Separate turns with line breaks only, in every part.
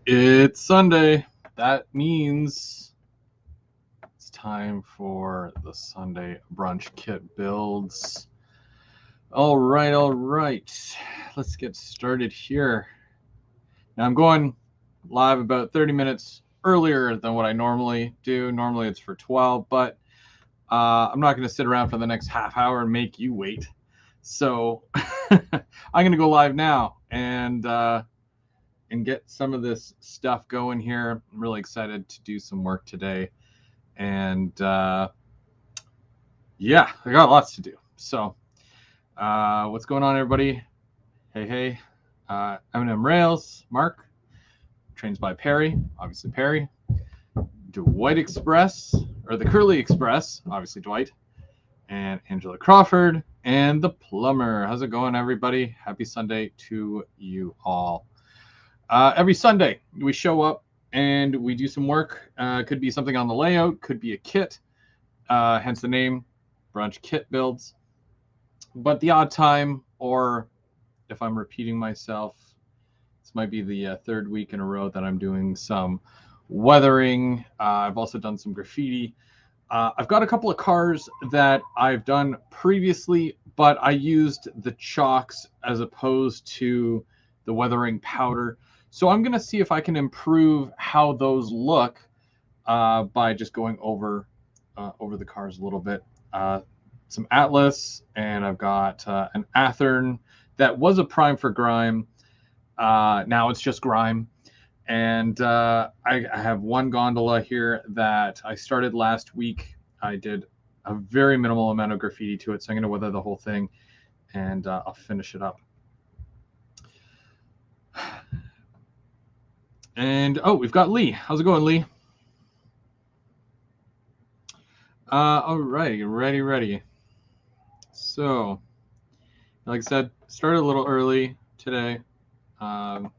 It's Sunday. That means it's time for the Sunday brunch kit builds. All right. Let's get started here. Now I'm going live about 30 minutes earlier than what I normally do. Normally it's for 12, but I'm not going to sit around for the next half hour and make you wait. So I'm going to go live now and get some of this stuff going here. I'm really excited to do some work today. And yeah, I got lots to do. So what's going on, everybody? Hey. M&M Rails, Mark, Trains by Perry, obviously Perry, Dwight Express, or the Curly Express, obviously Dwight, and Angela Crawford, and the Plumber. How's it going, everybody? Happy Sunday to you all. Every Sunday, we show up and we do some work. Could be something on the layout, could be a kit, hence the name, Brunch Kit Builds. But the odd time, or if I'm repeating myself, this might be the third week in a row that I'm doing some weathering. I've also done some graffiti. I've got a couple of cars that I've done previously, but I used the chalks as opposed to the weathering powder. So I'm going to see if I can improve how those look by just going over the cars a little bit. Some Atlas, and I've got an Athearn that was a prime for grime. Now it's just grime. And I have one gondola here that I started last week. I did a very minimal amount of graffiti to it, so I'm going to weather the whole thing, and I'll finish it up. And, oh, we've got Lee. How's it going, Lee? All right, ready. So, like I said, started a little early today. And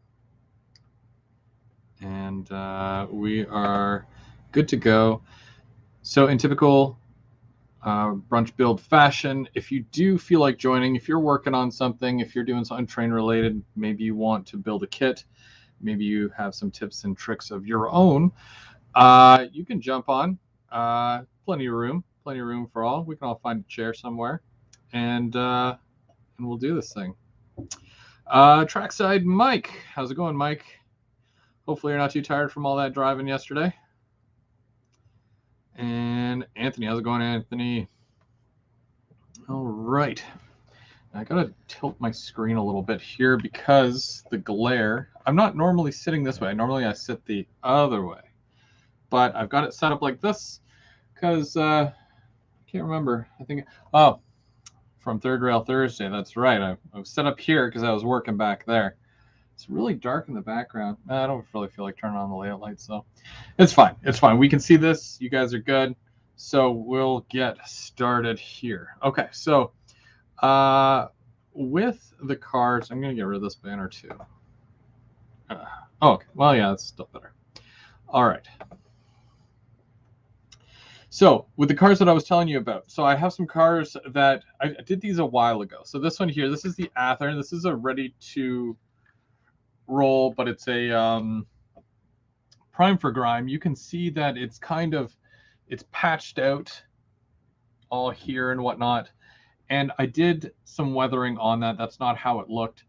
we are good to go. So in typical brunch build fashion, if you do feel like joining, if you're working on something, if you're doing something train related, maybe you want to build a kit, maybe you have some tips and tricks of your own, you can jump on. Plenty of room for all. We can all find a chair somewhere, and we'll do this thing. Trackside Mike, how's it going, Mike? Hopefully you're not too tired from all that driving yesterday. And Anthony, how's it going, Anthony? All right. I gotta tilt my screen a little bit here because the glare. I'm not normally sitting this way. Normally I sit the other way. But I've got it set up like this because I can't remember. I think, oh, from Third Rail Thursday. That's right. I was set up here because I was working back there. It's really dark in the background. I don't really feel like turning on the layout lights, so it's fine. We can see this. You guys are good. So we'll get started here. Okay, so with the cars, I'm going to get rid of this banner too. Okay, well, yeah, that's still better. All right. So with the cars that I was telling you about, so I have some cars that I did these a while ago. So this one here, this is the Athearn. This is a ready to roll, but it's a prime for grime. You can see that it's it's patched out all here and whatnot. And I did some weathering on that. That's not how it looked.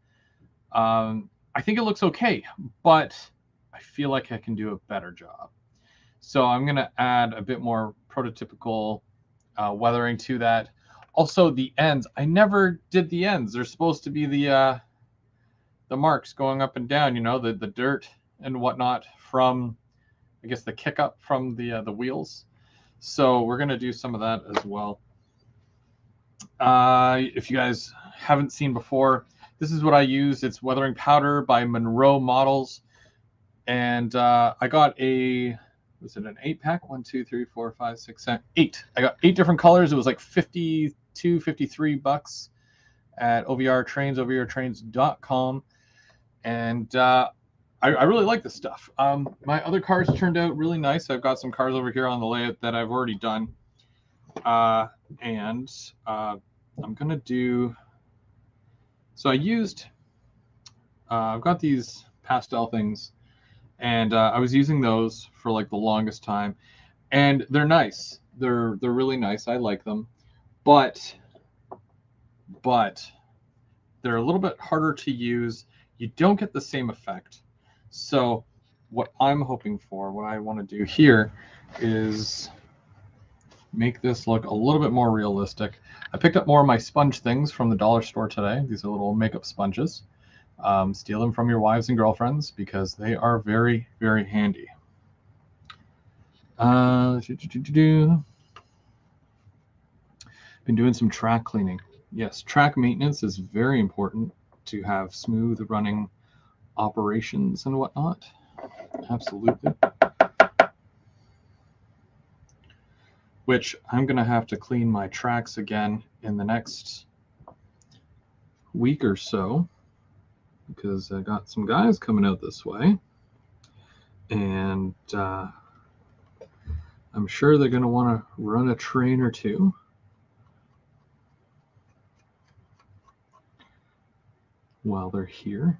I think it looks okay, but I feel like I can do a better job. So I'm going to add a bit more prototypical weathering to that. Also, the ends. I never did the ends. They're supposed to be the marks going up and down, the dirt and whatnot from, I guess, the kick up from the wheels. So we're going to do some of that as well. If you guys haven't seen before, this is what I use. It's weathering powder by Monroe Models. And I got was it an 8-pack? 1, 2, 3, 4, 5, 6, 7, 8. I got 8 different colors. It was like $52, $53 at OVRtrains.com. And I really like this stuff. My other cars turned out really nice. I've got some cars over here on the layout that I've already done. And I'm going to do... So I used... I've got these pastel things And I was using those for like the longest time, and they're nice. They're really nice. I like them, but they're a little bit harder to use. You don't get the same effect. So what I'm hoping for, what I want to do here, is make this look a little bit more realistic. I picked up more of my sponge things from the dollar store today. These are little makeup sponges. Steal them from your wives and girlfriends because they are very, very handy. Been doing some track cleaning. Yes, track maintenance is very important to have smooth running operations and whatnot. Absolutely. Which I'm going to have to clean my tracks again in the next week or so, because I got some guys coming out this way, and I'm sure they're going to want to run a train or two. While they're here.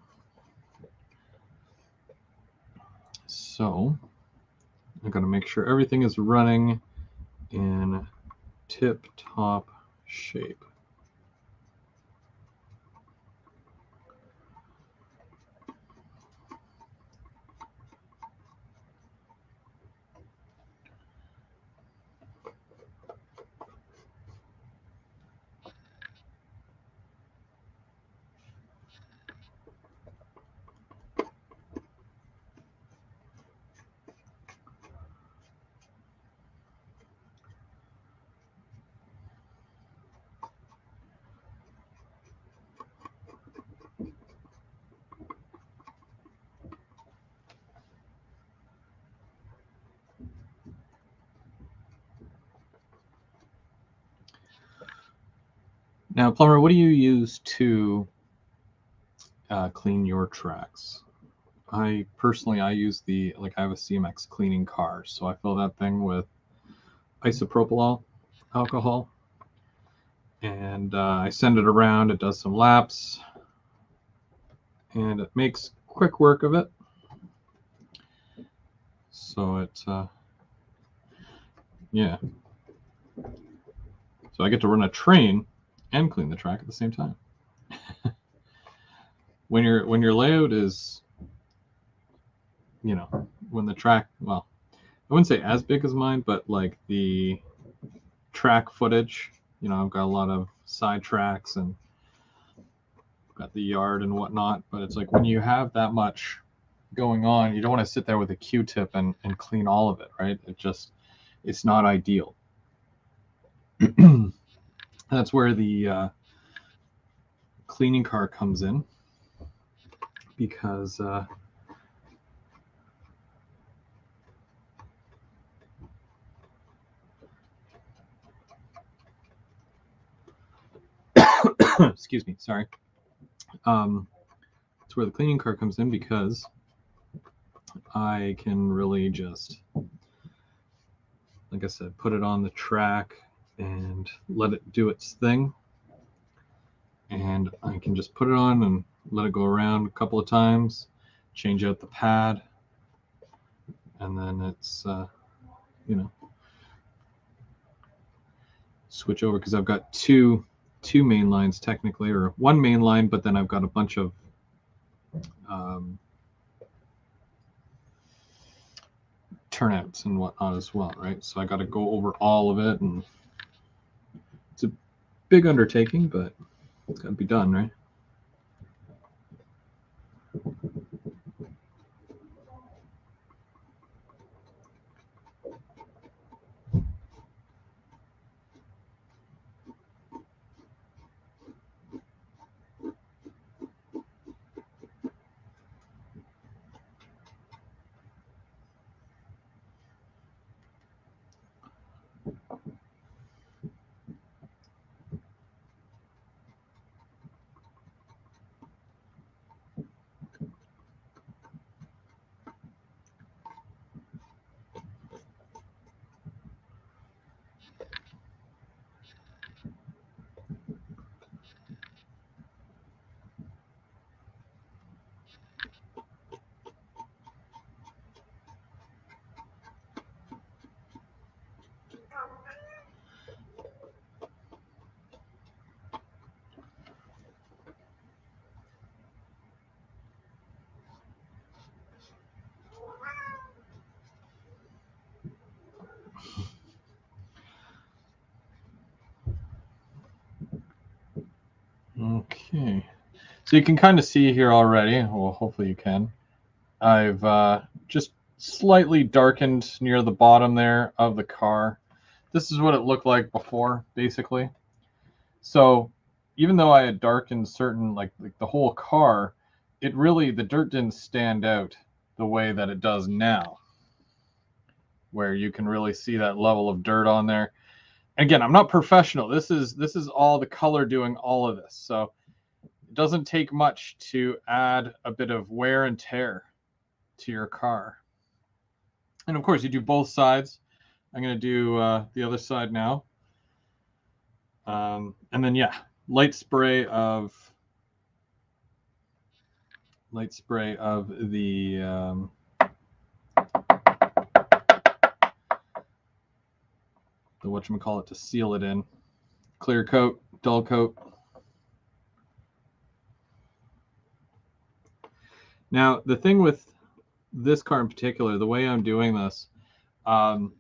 So I'm going to make sure everything is running in tip-top shape. Now, Plumber, what do you use to clean your tracks? I use I have a CMX cleaning car, so I fill that thing with isopropyl alcohol, and I send it around. It does some laps, and it makes quick work of it. So it's yeah. So I get to run a train and clean the track at the same time. When your layout is, when the track, well, I wouldn't say as big as mine, but like the track footage, I've got a lot of side tracks and got the yard and whatnot, but it's like when you have that much going on, you don't want to sit there with a Q-tip and clean all of it, right? It's not ideal. That's where the cleaning car comes in, because excuse me, sorry. That's where the cleaning car comes in, because I can really just, like I said, put it on the track and let it do its thing. And I can just put it on and let it go around a couple of times, change out the pad, and then it's, switch over, because I've got two main lines technically, or one main line, but then I've got a bunch of turnouts and whatnot as well, right? So I got to go over all of it, and it's a big undertaking, but it's got to be done, right? Okay. So you can kind of see here already, well, hopefully you can. I've just slightly darkened near the bottom there of the car. This is what it looked like before, basically. So even though I had darkened certain, like the whole car, the dirt didn't stand out the way that it does now, where you can really see that level of dirt on there. Again, I'm not professional. This is all the color doing all of this. So it doesn't take much to add a bit of wear and tear to your car. And of course, you do both sides. I'm going to do the other side now. And then, yeah, light spray of the whatchamacallit to seal it in. Clear coat, dull coat. Now, the thing with this car in particular, the way I'm doing this, the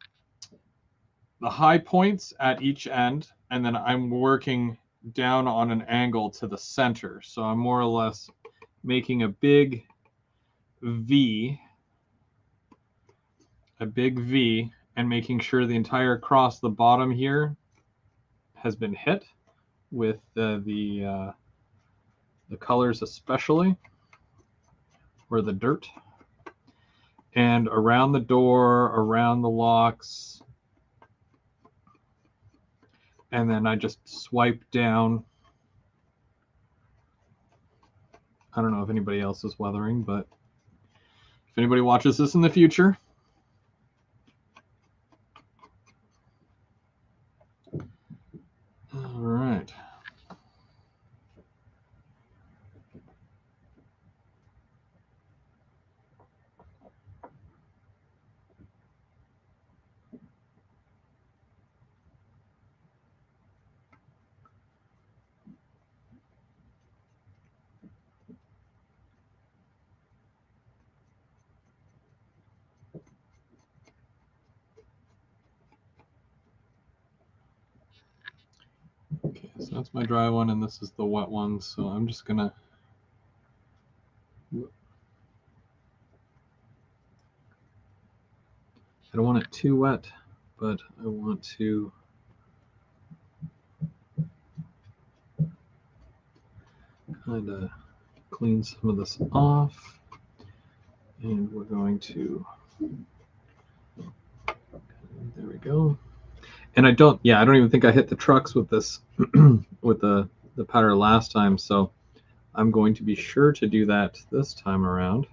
high points at each end, and then I'm working down on an angle to the center. So I'm more or less making a big V, and making sure the entire across the bottom here has been hit with the colors, especially, or the dirt. And around the door, around the locks, and then I just swipe down. I don't know if anybody else is weathering, but if anybody watches this in the future, all right. Okay, so that's my dry one, and this is the wet one. So I'm just gonna I don't want it too wet, but I want to kind of clean some of this off. And we're going to, there we go. And I don't even think I hit the trucks with this, with the powder last time. So I'm going to be sure to do that this time around.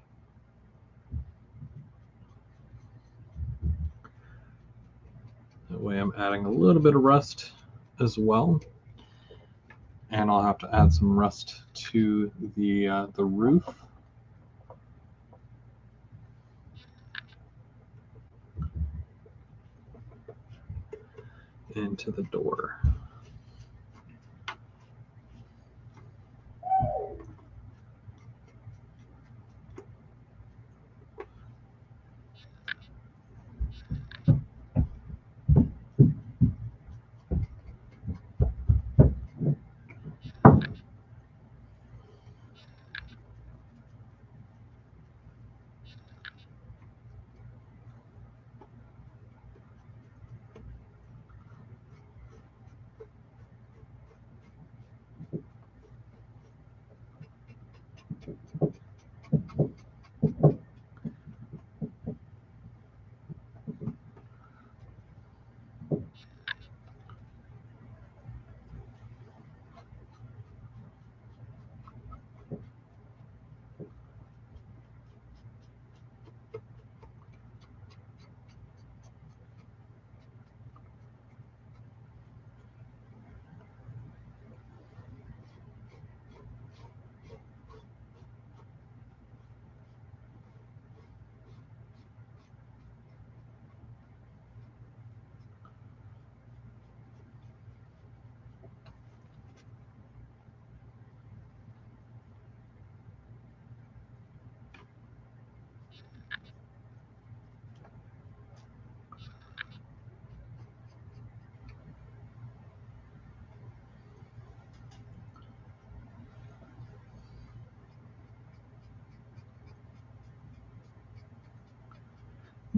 That way I'm adding a little bit of rust as well. And I'll have to add some rust to the roof. And to the door.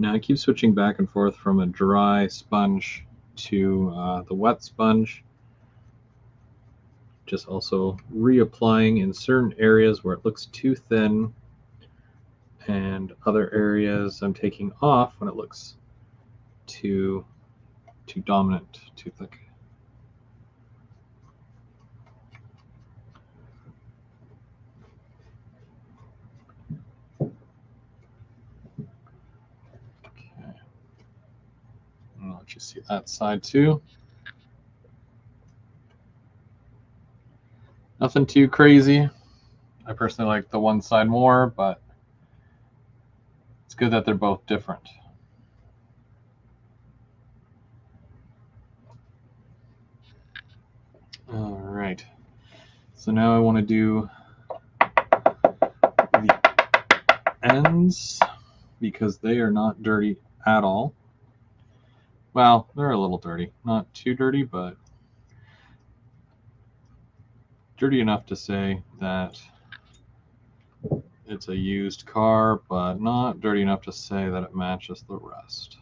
Now I keep switching back and forth from a dry sponge to the wet sponge. Just also reapplying in certain areas where it looks too thin, and other areas I'm taking off when it looks too dominant, too thick. Okay. I'll let you see that side too. Nothing too crazy. I personally like the one side more, but it's good that they're both different. All right. So now I want to do the ends because they are not dirty at all. Well, they're a little dirty. Not too dirty, but dirty enough to say that it's a used car, but not dirty enough to say that it matches the rest.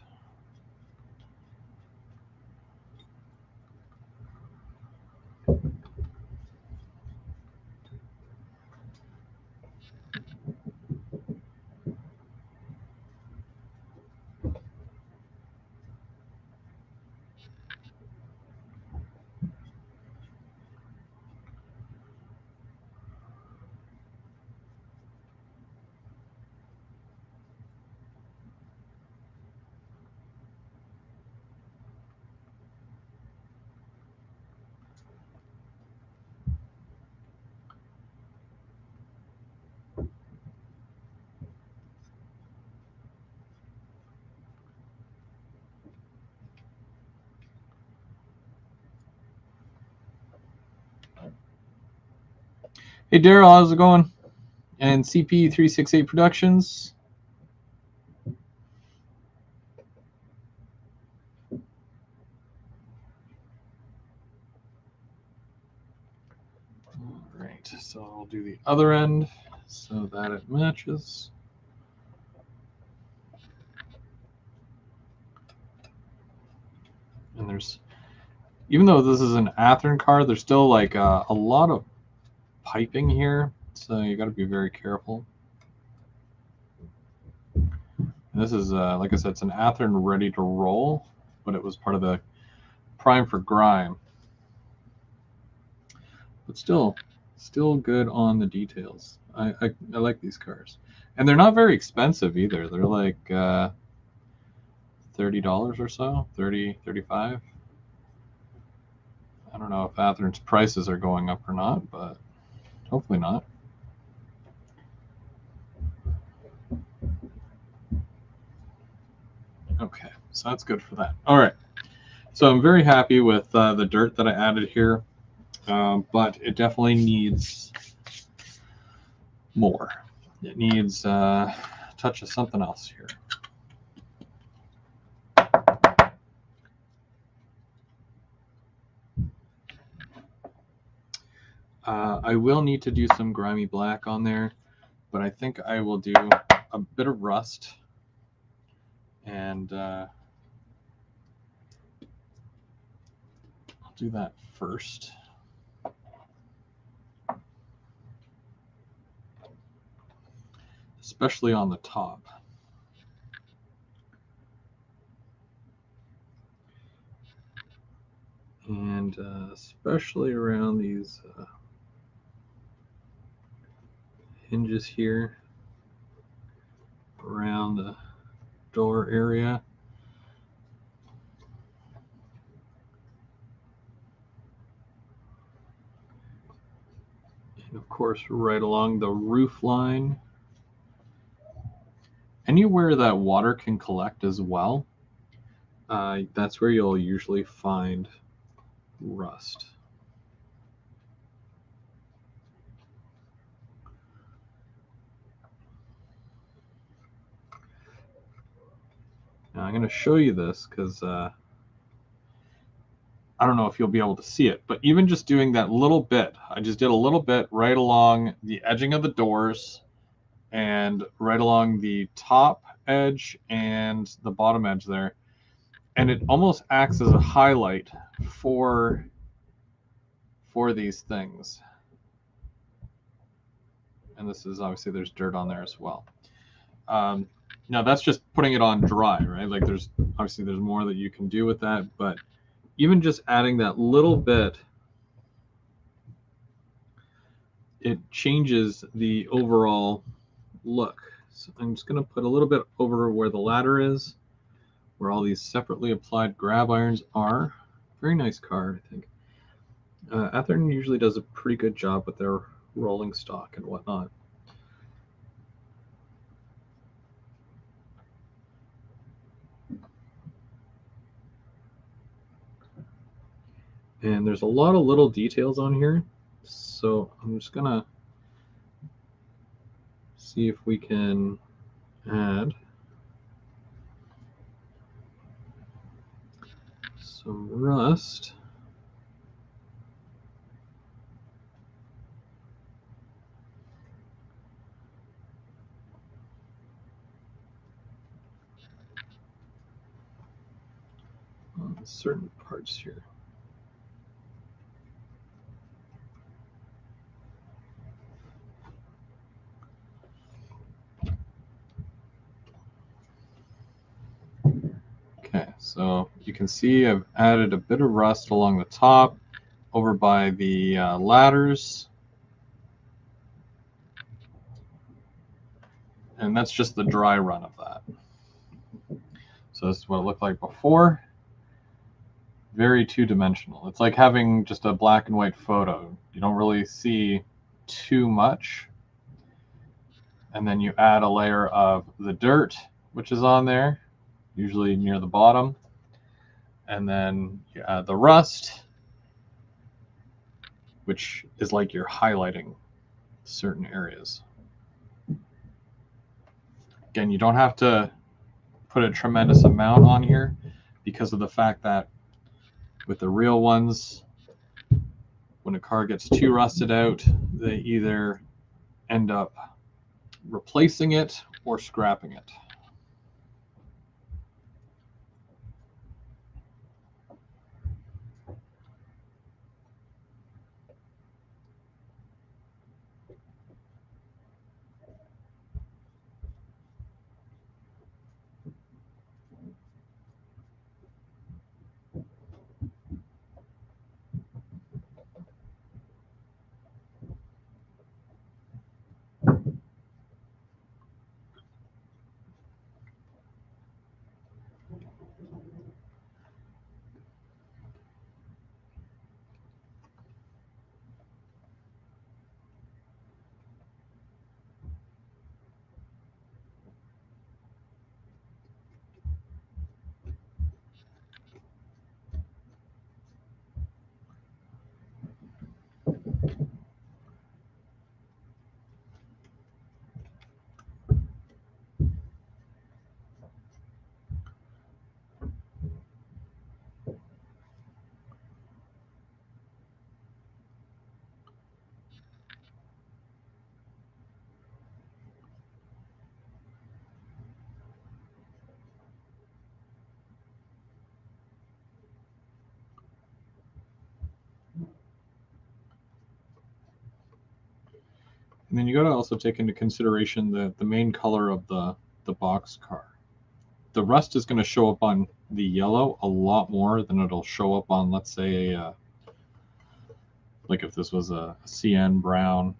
Hey Daryl, how's it going? And CP368 Productions. All right, so I'll do the other end so that it matches. And there's, even though this is an Athearn car, there's still like a lot of piping here, so you got to be very careful. And this is, like I said, it's an Athearn ready to roll, but it was part of the prime for grime. But still good on the details. I like these cars, and they're not very expensive either. They're like $30 or so, 30, 35. I don't know if Athearn's prices are going up or not, but hopefully not. Okay, so that's good for that. All right, so I'm very happy with the dirt that I added here, but it definitely needs more. It needs a touch of something else here. I will need to do some grimy black on there, but I think I will do a bit of rust, and I'll do that first. Especially on the top. And especially around these hinges here, around the door area. And of course, right along the roof line. Anywhere that water can collect as well, that's where you'll usually find rust. Now I'm going to show you this because I don't know if you'll be able to see it, but even just doing that little bit, I just did a little bit right along the edging of the doors and right along the top edge and the bottom edge there. And it almost acts as a highlight for these things. And this is obviously, there's dirt on there as well. Now that's just putting it on dry, right? Like there's more that you can do with that, but even just adding that little bit, it changes the overall look. So I'm just going to put a little bit over where the ladder is, where all these separately applied grab irons are. Very nice car, I think. Athearn usually does a pretty good job with their rolling stock and whatnot. And there's a lot of little details on here, so I'm just gonna see if we can add some rust. On certain parts here. Okay, so you can see I've added a bit of rust along the top, over by the ladders. And that's just the dry run of that. So this is what it looked like before. Very two-dimensional. It's like having just a black and white photo. You don't really see too much. And then you add a layer of the dirt, which is on there, usually near the bottom. And then you add the rust, which is like you're highlighting certain areas. Again, you don't have to put a tremendous amount on here because of the fact that with the real ones, when a car gets too rusted out, they either end up replacing it or scrapping it. And then you got to also take into consideration the main color of the box car. The rust is going to show up on the yellow a lot more than it'll show up on, let's say, like if this was a CN brown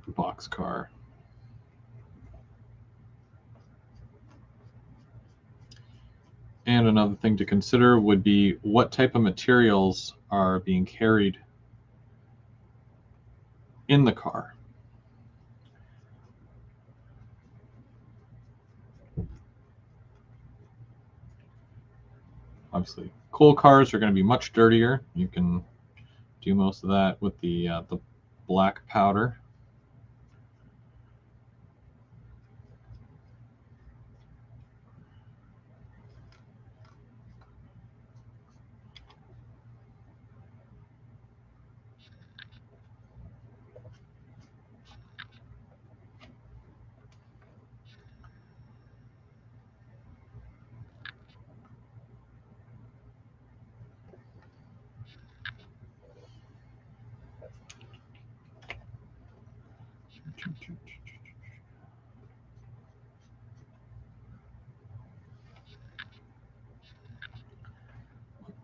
box car. And another thing to consider would be what type of materials are being carried in the car. Obviously, coal cars are going to be much dirtier. You can do most of that with the black powder.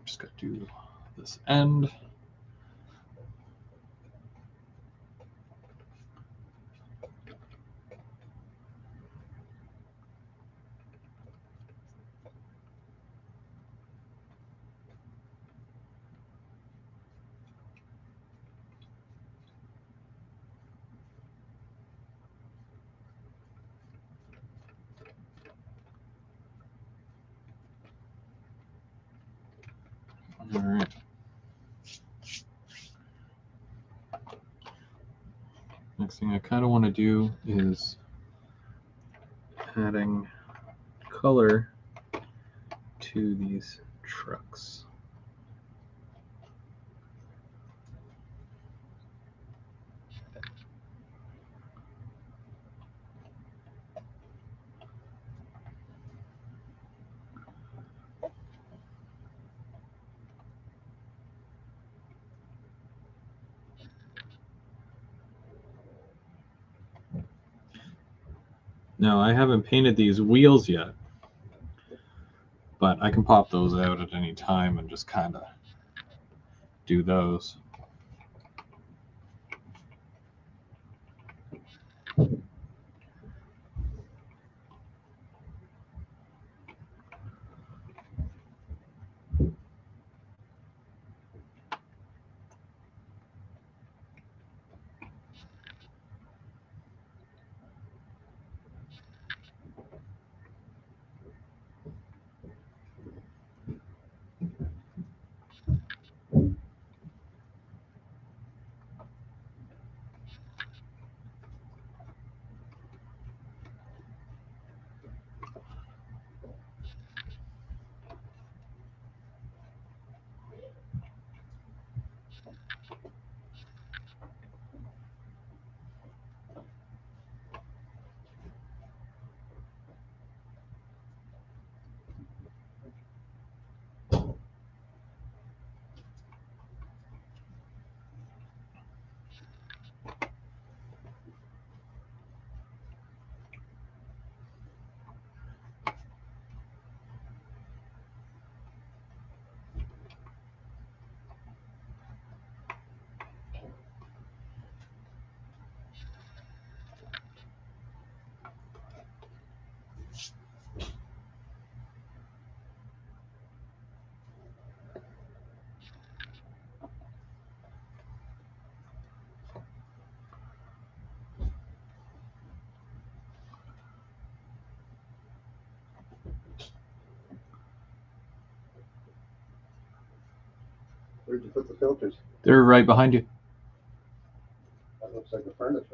Just got to do this end. All right. Next thing I kind of want to do is adding color to these trucks. Now, I haven't painted these wheels yet, but I can pop those out at any time and just kind of do those.
Where'd you put the filters?
They're right behind you.
That looks like a furnace.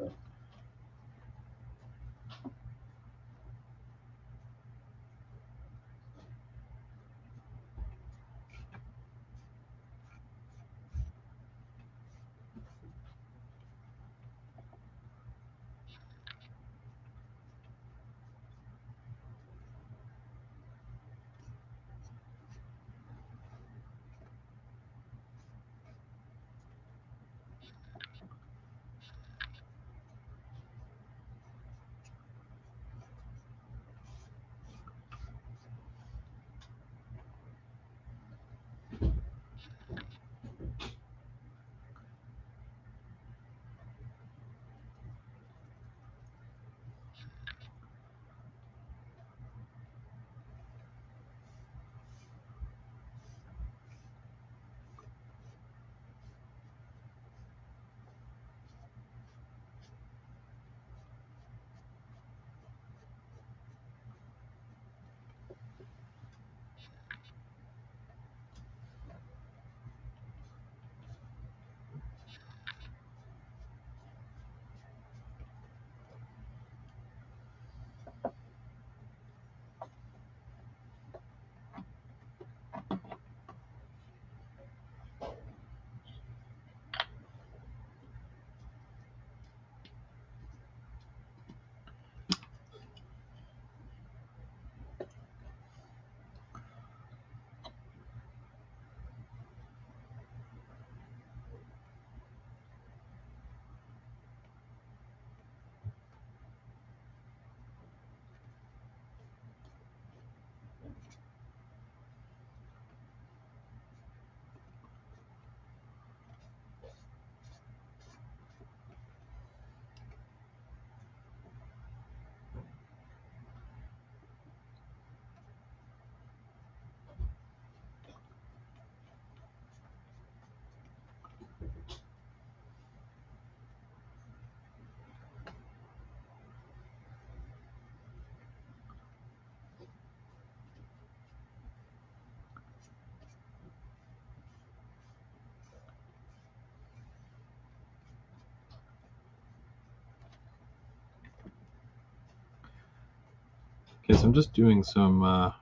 Okay, so I'm just doing some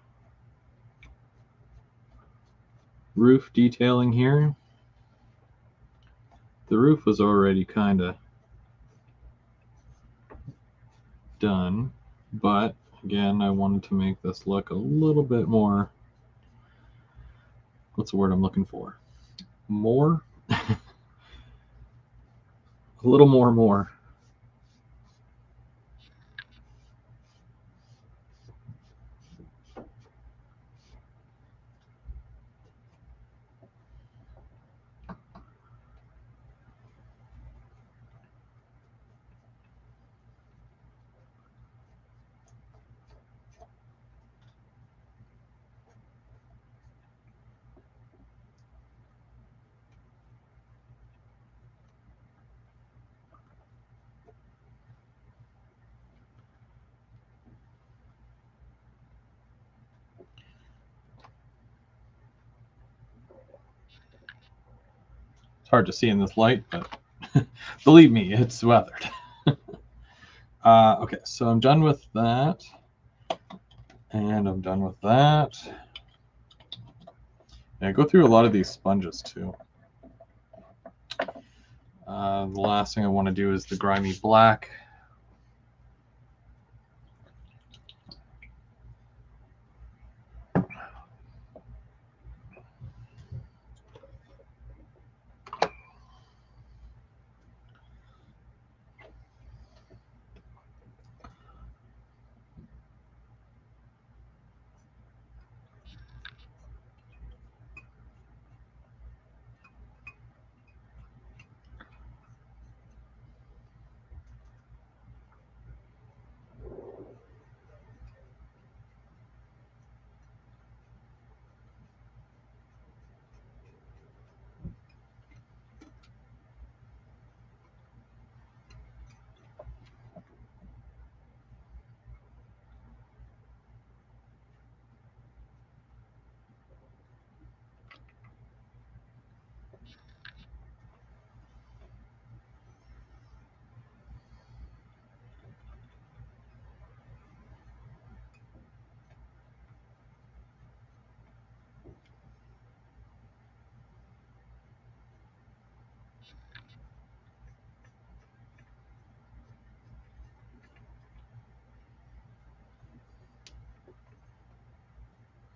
roof detailing here. The roof was already kind of done, but again, I wanted to make this look a little bit more, what's the word I'm looking for? More? A little more. It's hard to see in this light, but believe me, it's weathered. Okay, so I'm done with that. And I'm done with that. Yeah, I go through a lot of these sponges too. The last thing I want to do is the grimy black.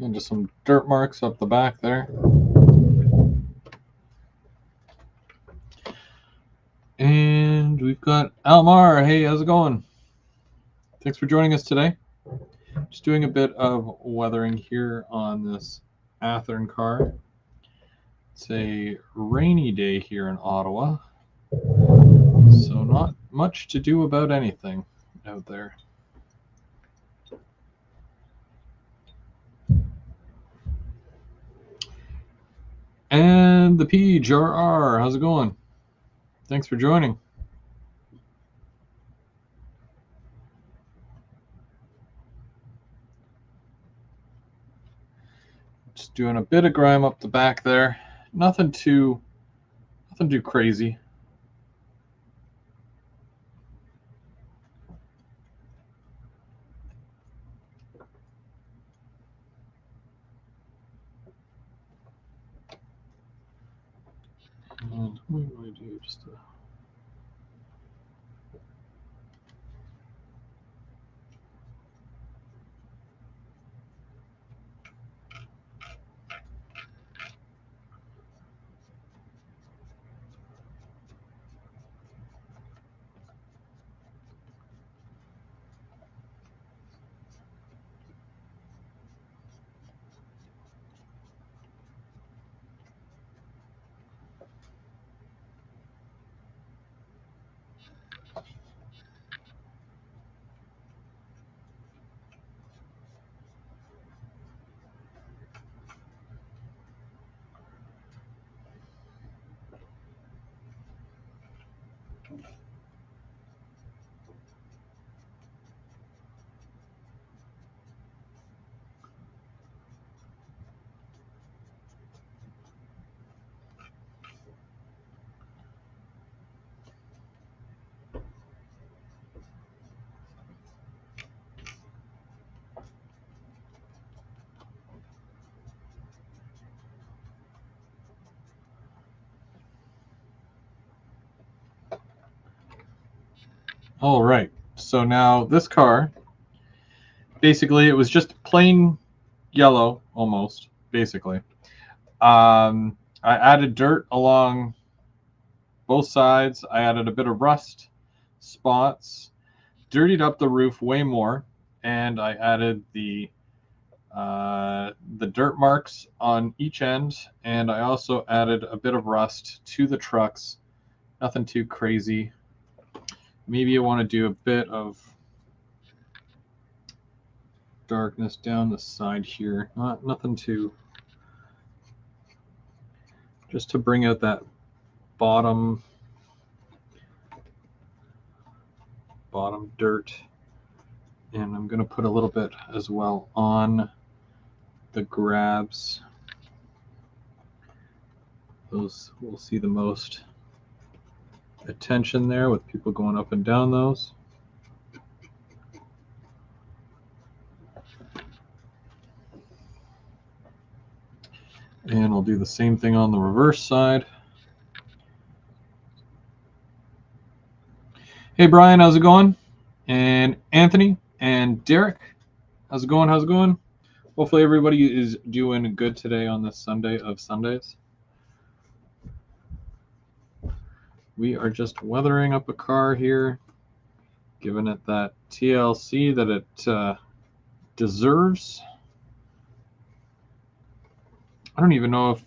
And just some dirt marks up the back there. And we've got Almar. Hey, how's it going? Thanks for joining us today. Just doing a bit of weathering here on this Athearn car. It's a rainy day here in Ottawa, so not much to do about anything out there. And the PJR, how's it going? Thanks for joining. Just doing a bit of grime up the back there. Nothing too crazy. And what am I do? Just All right. So now this car, basically, it was just plain yellow, almost, basically. I added dirt along both sides. I added a bit of rust spots, dirtied up the roof way more, and I added the dirt marks on each end, and I also added a bit of rust to the trucks. Nothing too crazy. Maybe you want to do a bit of darkness down the side here. Nothing too, just to bring out that bottom dirt. And I'm going to put a little bit as well on the grabs. Those will see the most attention there with people going up and down those. And I'll do the same thing on the reverse side. Hey Brian, how's it going? And Anthony and Derek, how's it going? How's it going? Hopefully everybody is doing good today on this Sunday of Sundays. We are just weathering up a car here, giving it that TLC that it deserves. I don't even know if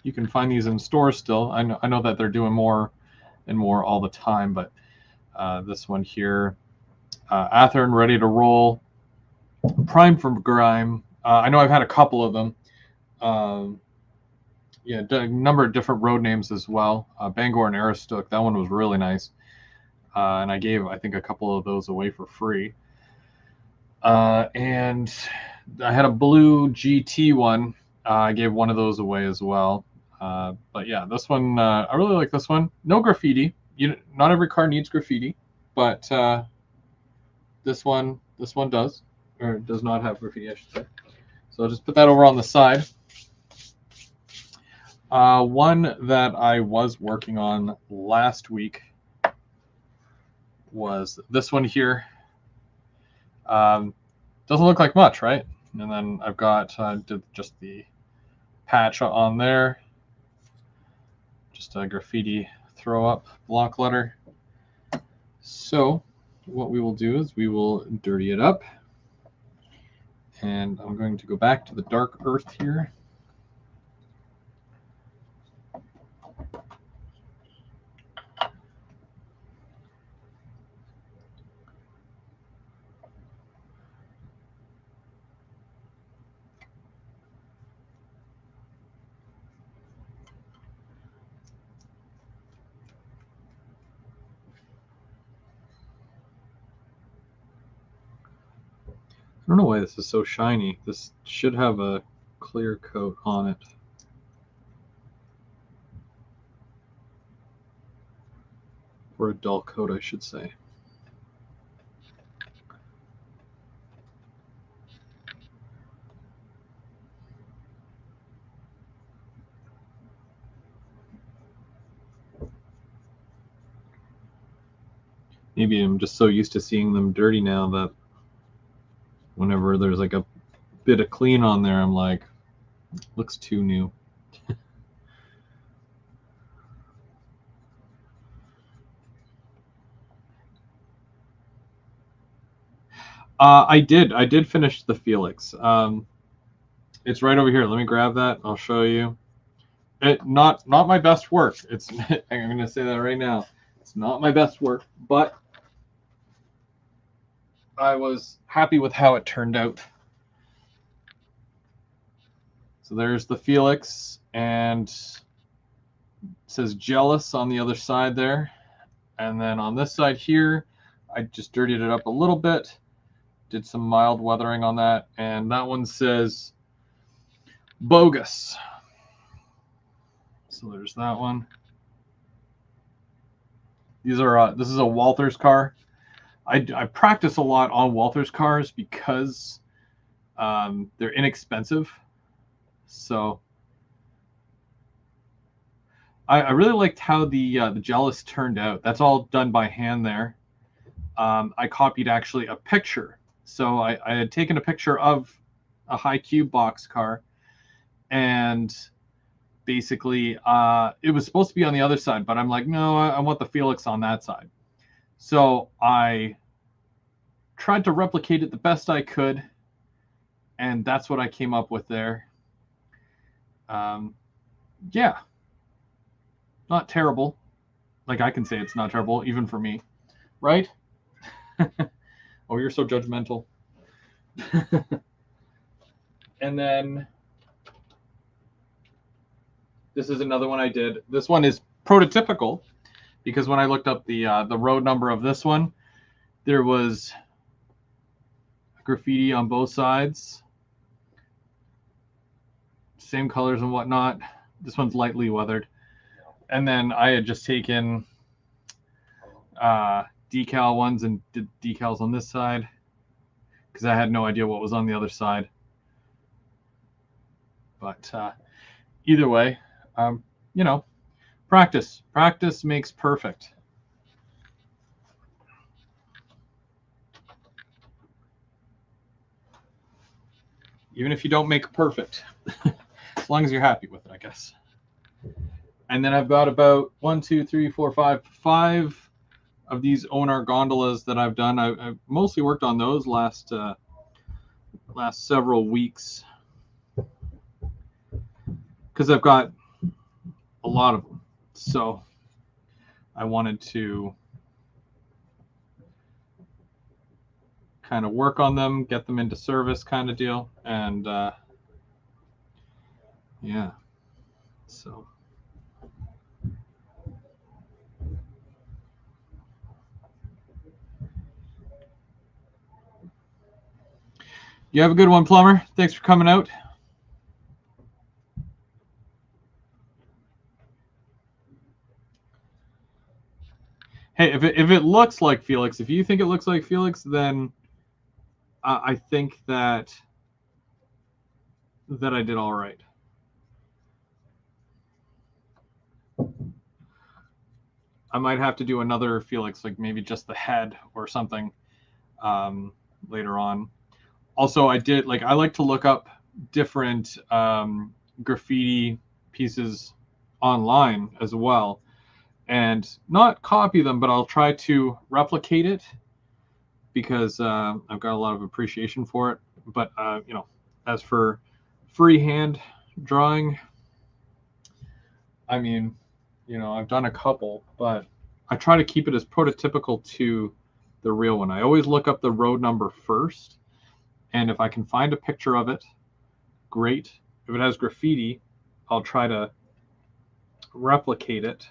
you can find these in stores still. I know that they're doing more and more all the time, but this one here, Athearn ready to roll, prime for grime. I know I've had a couple of them. Yeah, a number of different road names as well. Bangor and Aroostook, that one was really nice. And I gave, I think, a couple of those away for free. And I had a blue GT one. I gave one of those away as well. But yeah, this one, I really like this one. No graffiti. Not every car needs graffiti, but this one does, or does not have graffiti, I should say. So I'll just put that over on the side. One that I was working on last week was this one here. Doesn't look like much, right? And then I've got did just the patch on there, just a graffiti throw up block letter. So what we will do is we will dirty it up, and I'm going to go back to the dark earth here. I don't know why this is so shiny. This should have a clear coat on it. Or a dull coat, I should say. Maybe I'm just so used to seeing them dirty now that whenever there's like a bit of clean on there, I'm like, looks too new. I did finish the Felix. It's right over here. Let me grab that. I'll show you. Not my best work. It's I'm going to say that right now. It's not my best work, but I was happy with how it turned out. So there's the Felix, and it says jealous on the other side there. And then on this side here, I just dirtied it up a little bit, did some mild weathering on that, and that one says bogus. So there's that one. These are this is a Walther's car. I practice a lot on Walther's cars because they're inexpensive. So I really liked how the jealous turned out. That's all done by hand there. I copied actually a picture. So I had taken a picture of a high cube boxcar, and basically it was supposed to be on the other side, but I'm like, no, I want the Felix on that side. So I tried to replicate it the best I could, and that's what I came up with there. Yeah, not terrible. Like, I can say it's not terrible, even for me, right? Oh, you're so judgmental. And then this is another one I did. This one is prototypical because when I looked up the road number of this one, there was graffiti on both sides, same colors and whatnot. This one's lightly weathered. And then I had just taken decal ones and did decals on this side because I had no idea what was on the other side. But either way, you know, practice makes perfect. Even if you don't make perfect, as long as you're happy with it, I guess. And then I've got about 1, 2, 3, 4, 5 of these Onar gondolas that I've done. I've mostly worked on those last several weeks because I've got a lot of them. So I wanted to kind of work on them, get them into service kind of deal. And yeah, so. You have a good one, Plumber. Thanks for coming out. Hey, if it looks like Felix, if you think it looks like Felix, then I think that I did all right. I might have to do another Felix, like maybe just the head or something later on. Also, I like to look up different graffiti pieces online as well, and not copy them, but I'll try to replicate it because I've got a lot of appreciation for it. But as for freehand drawing, I mean, I've done a couple, but I try to keep it as prototypical to the real one. I always look up the road number first, and if I can find a picture of it, great. If it has graffiti, I'll try to replicate it.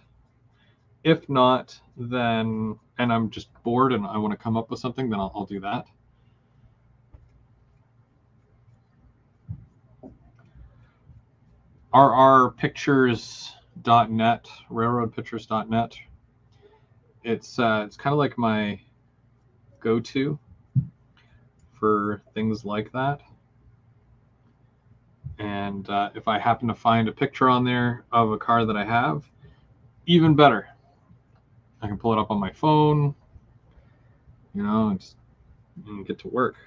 If not, then, and I'm just bored and I want to come up with something, then I'll do that. rrpictures.net, railroadpictures.net. It's kind of like my go-to for things like that. And if I happen to find a picture on there of a car that I have, even better. I can pull it up on my phone, and get to work.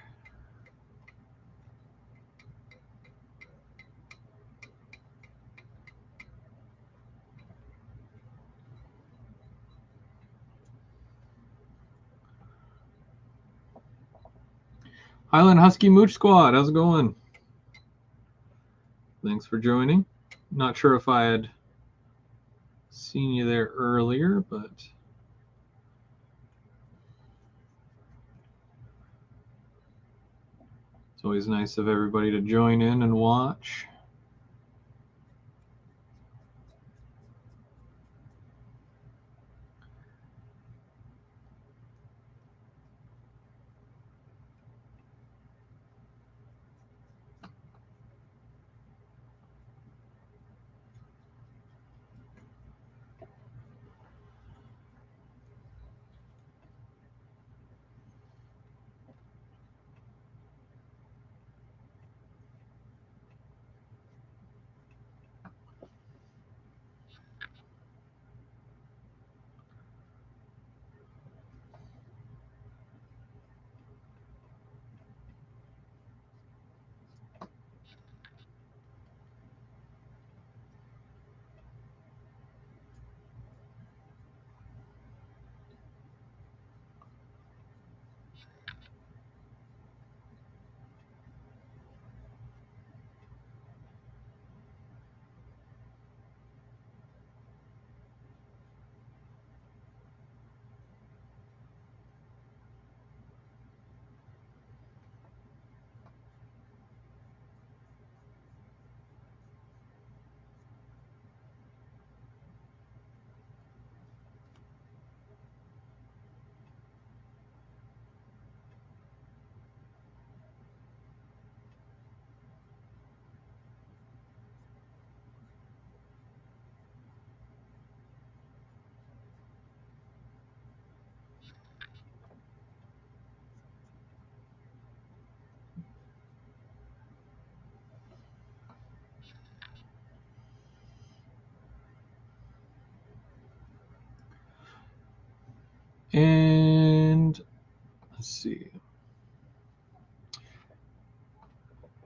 Highland Husky Mooch Squad, how's it going? Thanks for joining. Not sure if I had seen you there earlier, but it's always nice of everybody to join in and watch.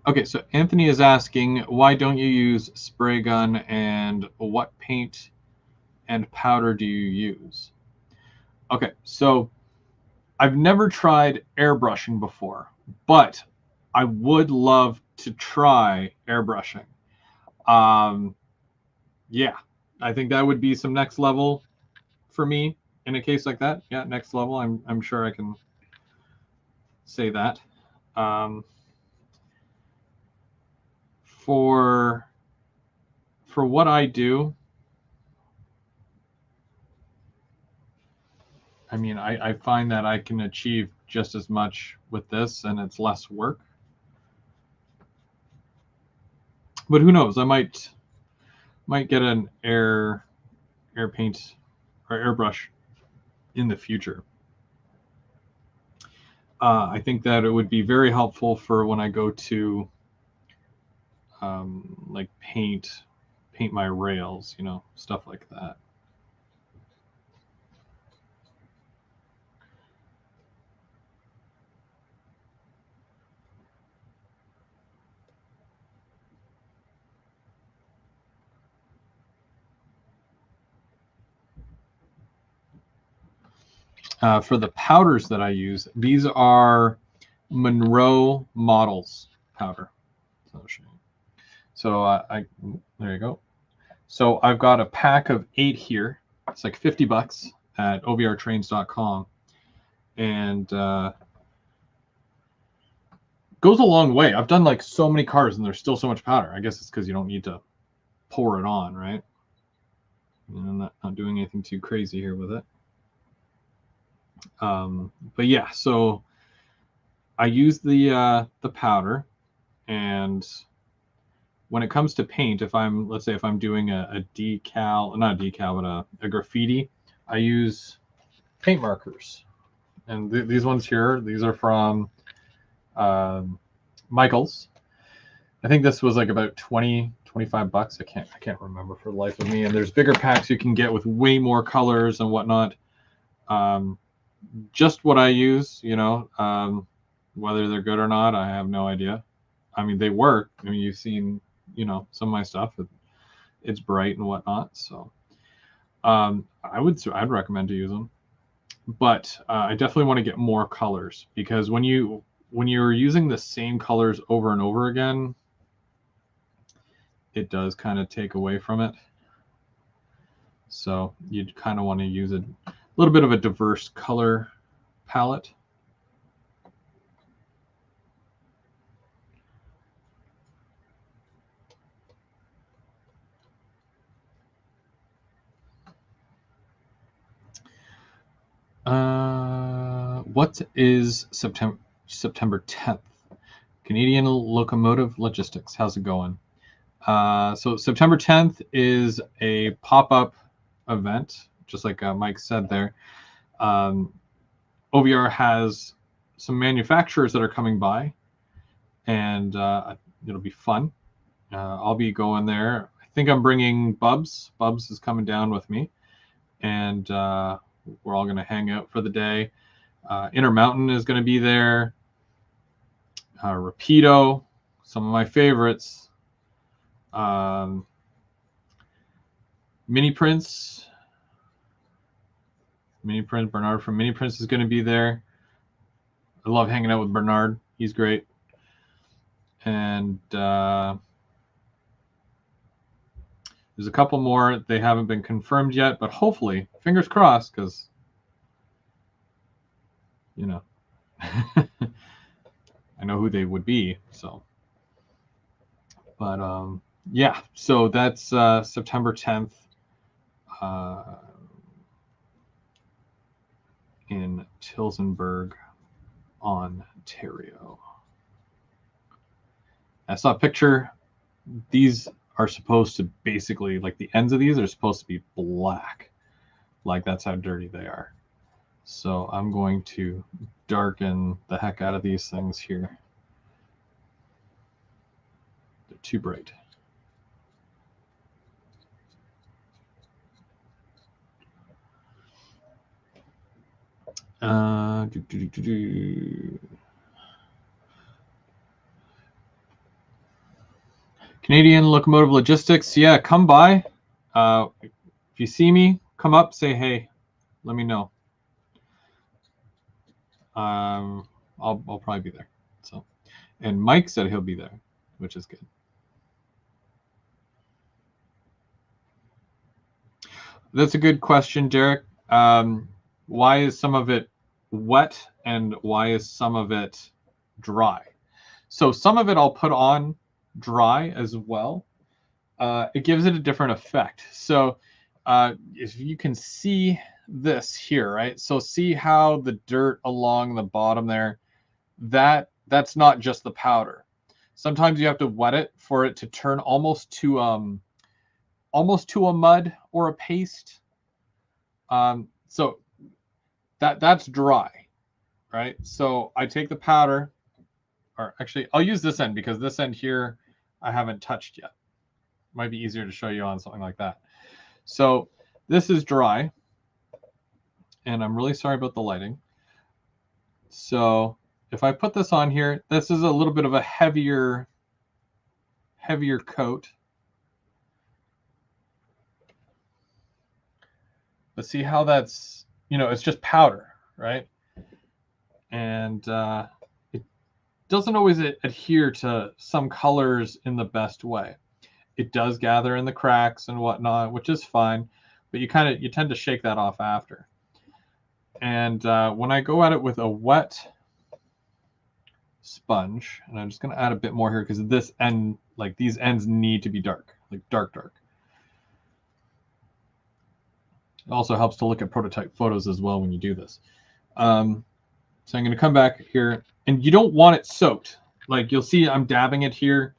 Okay, so Anthony is asking, why don't you use spray gun, and what paint and powder do you use? Okay, so I've never tried airbrushing before, but I would love to try airbrushing. Yeah, I think that would be some next level for me in a case like that. Yeah, next level. I'm sure I can say that. For what I do, I mean, I find that I can achieve just as much with this, and it's less work. But who knows? I might get an air paint or airbrush in the future. I think that it would be very helpful for when I go to like paint my rails, you know, stuff like that. For the powders that I use, these are Monroe Models powder. So there you go. So I've got a pack of 8 here. It's like $50 at ovrtrains.com, and goes a long way. I've done like so many cars, and there's still so much powder. I guess it's because you don't need to pour it on, right? And I'm not doing anything too crazy here with it. But yeah, so I use the powder, and when it comes to paint, if I'm, let's say, if I'm doing a decal, not a decal, but a graffiti, I use paint markers. And these ones here, these are from Michaels. I think this was like about $25. I can't remember for the life of me. And there's bigger packs you can get with way more colors and whatnot. Just what I use, you know, whether they're good or not, I have no idea. I mean, they work. I mean, you've seen, you know, some of my stuff. It's bright and whatnot. So I'd recommend to use them. But I definitely want to get more colors, because when you're using the same colors over and over again, it does kind of take away from it. So you'd kind of want to use a little bit of a diverse color palette. What is September 10th? Canadian Locomotive Logistics. How's it going? So September 10th is a pop-up event, just like Mike said there. OVR has some manufacturers that are coming by, and it'll be fun. I'll be going there. I think I'm bringing Bubs. Bubs is coming down with me, and we're all going to hang out for the day. Intermountain is going to be there. Rapido, some of my favorites. Mini Prince, Bernard from Mini Prince is going to be there. I love hanging out with Bernard. He's great. And there's a couple more. They haven't been confirmed yet, but hopefully, fingers crossed, because, you know, I know who they would be. So, but yeah, so that's September 10th in Tillsonburg, Ontario. I saw a picture. These are supposed to basically, like, the ends of these are supposed to be black. Like, that's how dirty they are. So I'm going to darken the heck out of these things here. They're too bright. Canadian Locomotive Logistics, yeah, come by. If you see me, come up, say hey, let me know. I'll probably be there. So, and Mike said he'll be there, which is good. That's a good question, Derek. Why is some of it wet and why is some of it dry? So some of it I'll put on dry as well. It gives it a different effect. So if you can see this here, right? So see how the dirt along the bottom there, that's not just the powder. Sometimes you have to wet it for it to turn almost to a mud or a paste. So that's dry, right? So I take the powder, or actually I'll use this end because this end here I haven't touched yet. Might be easier to show you on something like that. So this is dry, and I'm really sorry about the lighting. So if I put this on here, this is a little bit of a heavier coat. But see how that's, it's just powder, right? And it doesn't always adhere to some colors in the best way. It does gather in the cracks and whatnot, which is fine, but you tend to shake that off after. And when I go at it with a wet sponge, and I'm just going to add a bit more here because this end, like these ends need to be dark, like dark. It also helps to look at prototype photos as well when you do this. So I'm going to come back here, and you don't want it soaked. Like you'll see I'm dabbing it here.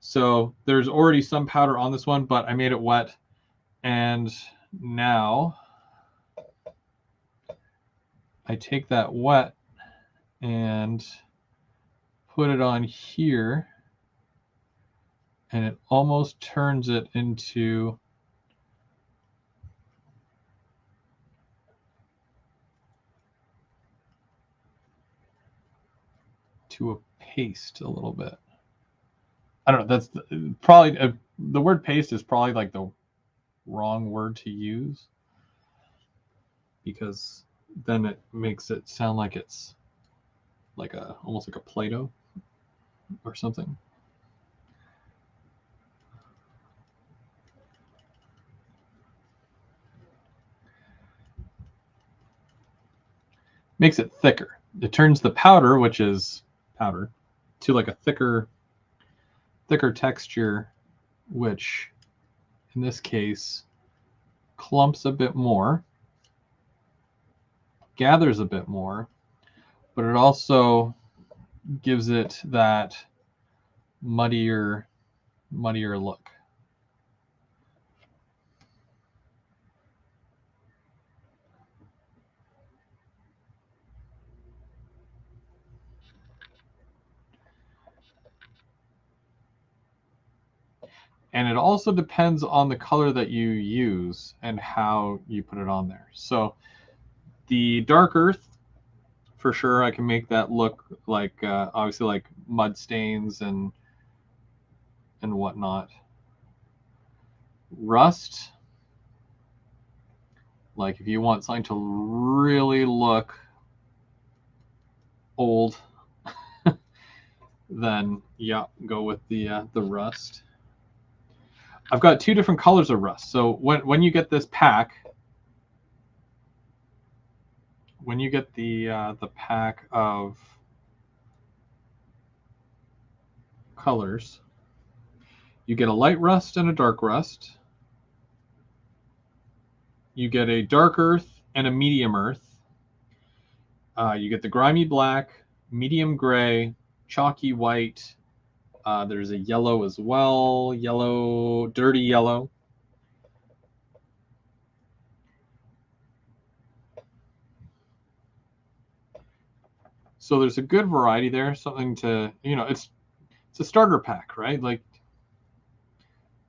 So there's already some powder on this one, but I made it wet. And now I take that wet and put it on here, and it almost turns it into a paste a little bit. I don't know. That's probably the word paste is probably like the wrong word to use because then it makes it sound like it's like almost like a Play-Doh or something. Makes it thicker. It turns the powder, which is powder, to like a thicker texture, which in this case clumps a bit more, gathers a bit more, but it also gives it that muddier look. And it also depends on the color that you use and how you put it on there. So the dark earth, for sure, I can make that look like obviously like mud stains and whatnot. Rust, like if you want something to really look old, then yeah, go with the rust. I've got two different colors of rust. So when you get this pack, when you get the pack of colors, you get a light rust and a dark rust. You get a dark earth and a medium earth. You get the grimy black, medium gray, chalky white. There's a yellow as well, dirty yellow. So there's a good variety there, something to, it's a starter pack, right? Like,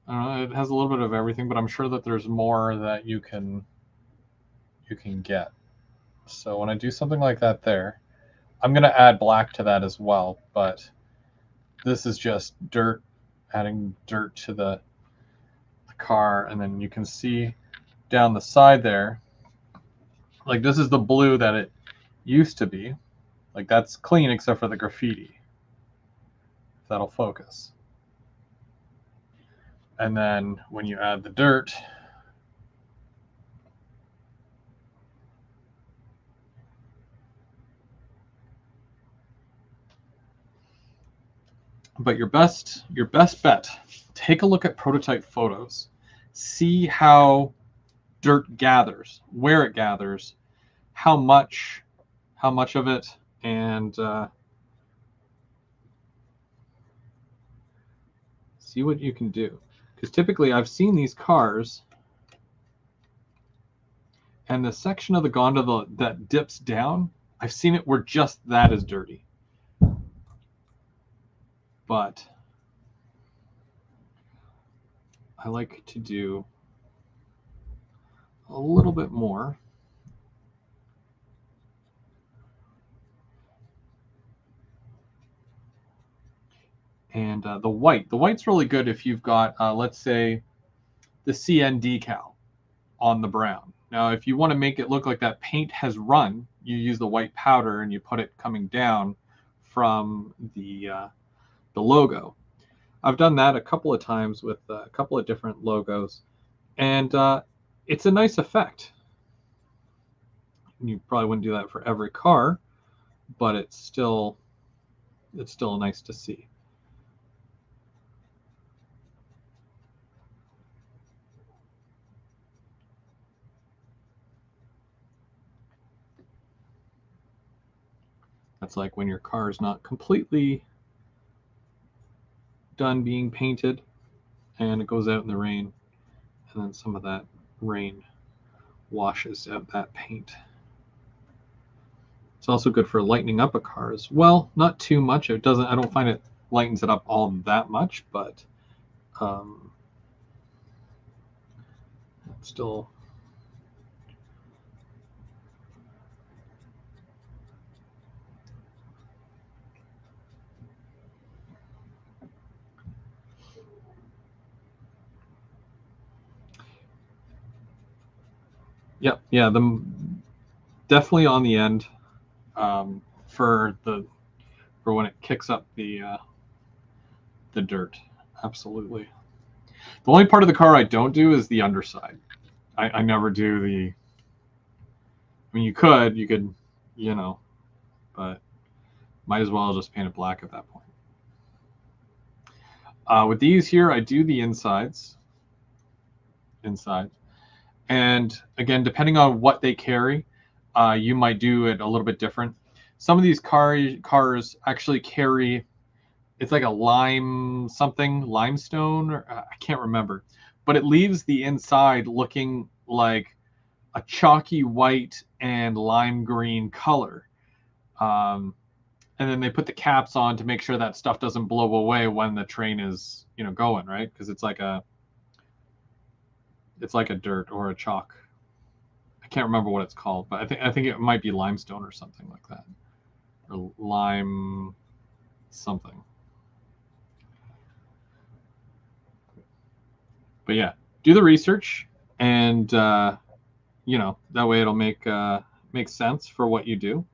I don't know, it has a little bit of everything, but I'm sure that there's more that you can get. So when I do something like that there, I'm going to add black to that as well, but this is just dirt adding dirt to the car, and then you can see down the side there, like this is the blue that it used to be. Like that's clean except for the graffiti. If that'll focus. And then when you add the dirt, but your best bet, take a look at prototype photos. See how dirt gathers, where it gathers, how much of it, and see what you can do. Because typically I've seen these cars and the section of the gondola that dips down, I've seen it where just that is dirty. But I like to do a little bit more. And the white's really good if you've got, let's say, the CN decal on the brown. Now, if you want to make it look like that paint has run, you use the white powder and you put it coming down from the logo. I've done that a couple of times with a couple of different logos, and it's a nice effect. You probably wouldn't do that for every car, but it's still nice to see. That's like when your car is not completely done being painted and it goes out in the rain, and then some of that rain washes out that paint. It's also good for lightening up a car as well. Not too much. I don't find it lightens it up all that much, but still. Yep. Yeah. Definitely on the end for when it kicks up the dirt. Absolutely. The only part of the car I don't do is the underside. I never do the. I mean, you could, but might as well just paint it black at that point. With these here, I do the insides. And again, depending on what they carry, you might do it a little bit different. Some of these cars actually carry, it's like a limestone, or I can't remember, but it leaves the inside looking like a chalky white and lime green color. And then they put the caps on to make sure that stuff doesn't blow away when the train is, going, right? Because it's like a dirt or a chalk. I can't remember what it's called, but I think it might be limestone or something like that, or lime something. But yeah, do the research, and that way it'll make sense for what you do.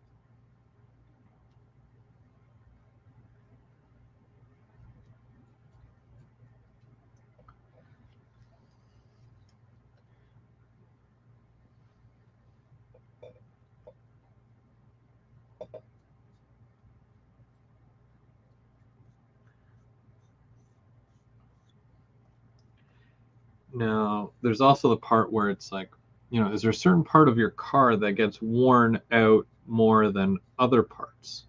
Now, there's also the part where it's like, is there a certain part of your car that gets worn out more than other parts?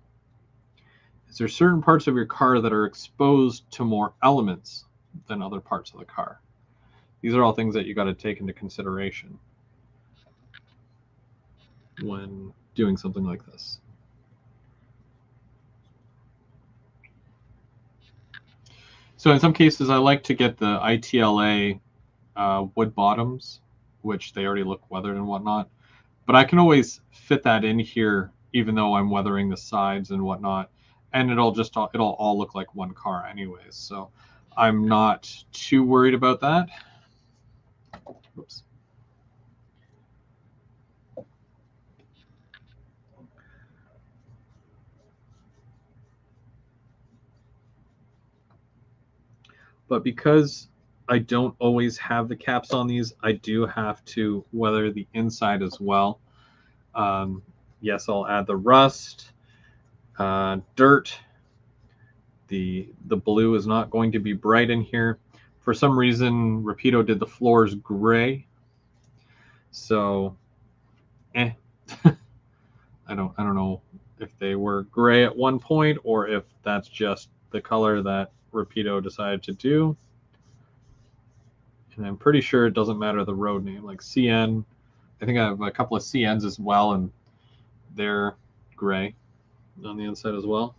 Is there certain parts of your car that are exposed to more elements than other parts of the car? These are all things that you got to take into consideration when doing something like this. So in some cases, I like to get the ITLA wood bottoms, which they already look weathered and whatnot. But I can always fit that in here, even though I'm weathering the sides and whatnot, and it'll all look like one car anyways. So I'm not too worried about that. Whoops. But because I don't always have the caps on these, I do have to weather the inside as well. Yes, I'll add the rust, dirt. The blue is not going to be bright in here. For some reason, Rapido did the floors gray. So, I don't know if they were gray at one point or if that's just the color that Rapido decided to do. And I'm pretty sure it doesn't matter the road name, like CN. I think I have a couple of CNs as well, and they're gray on the inside as well.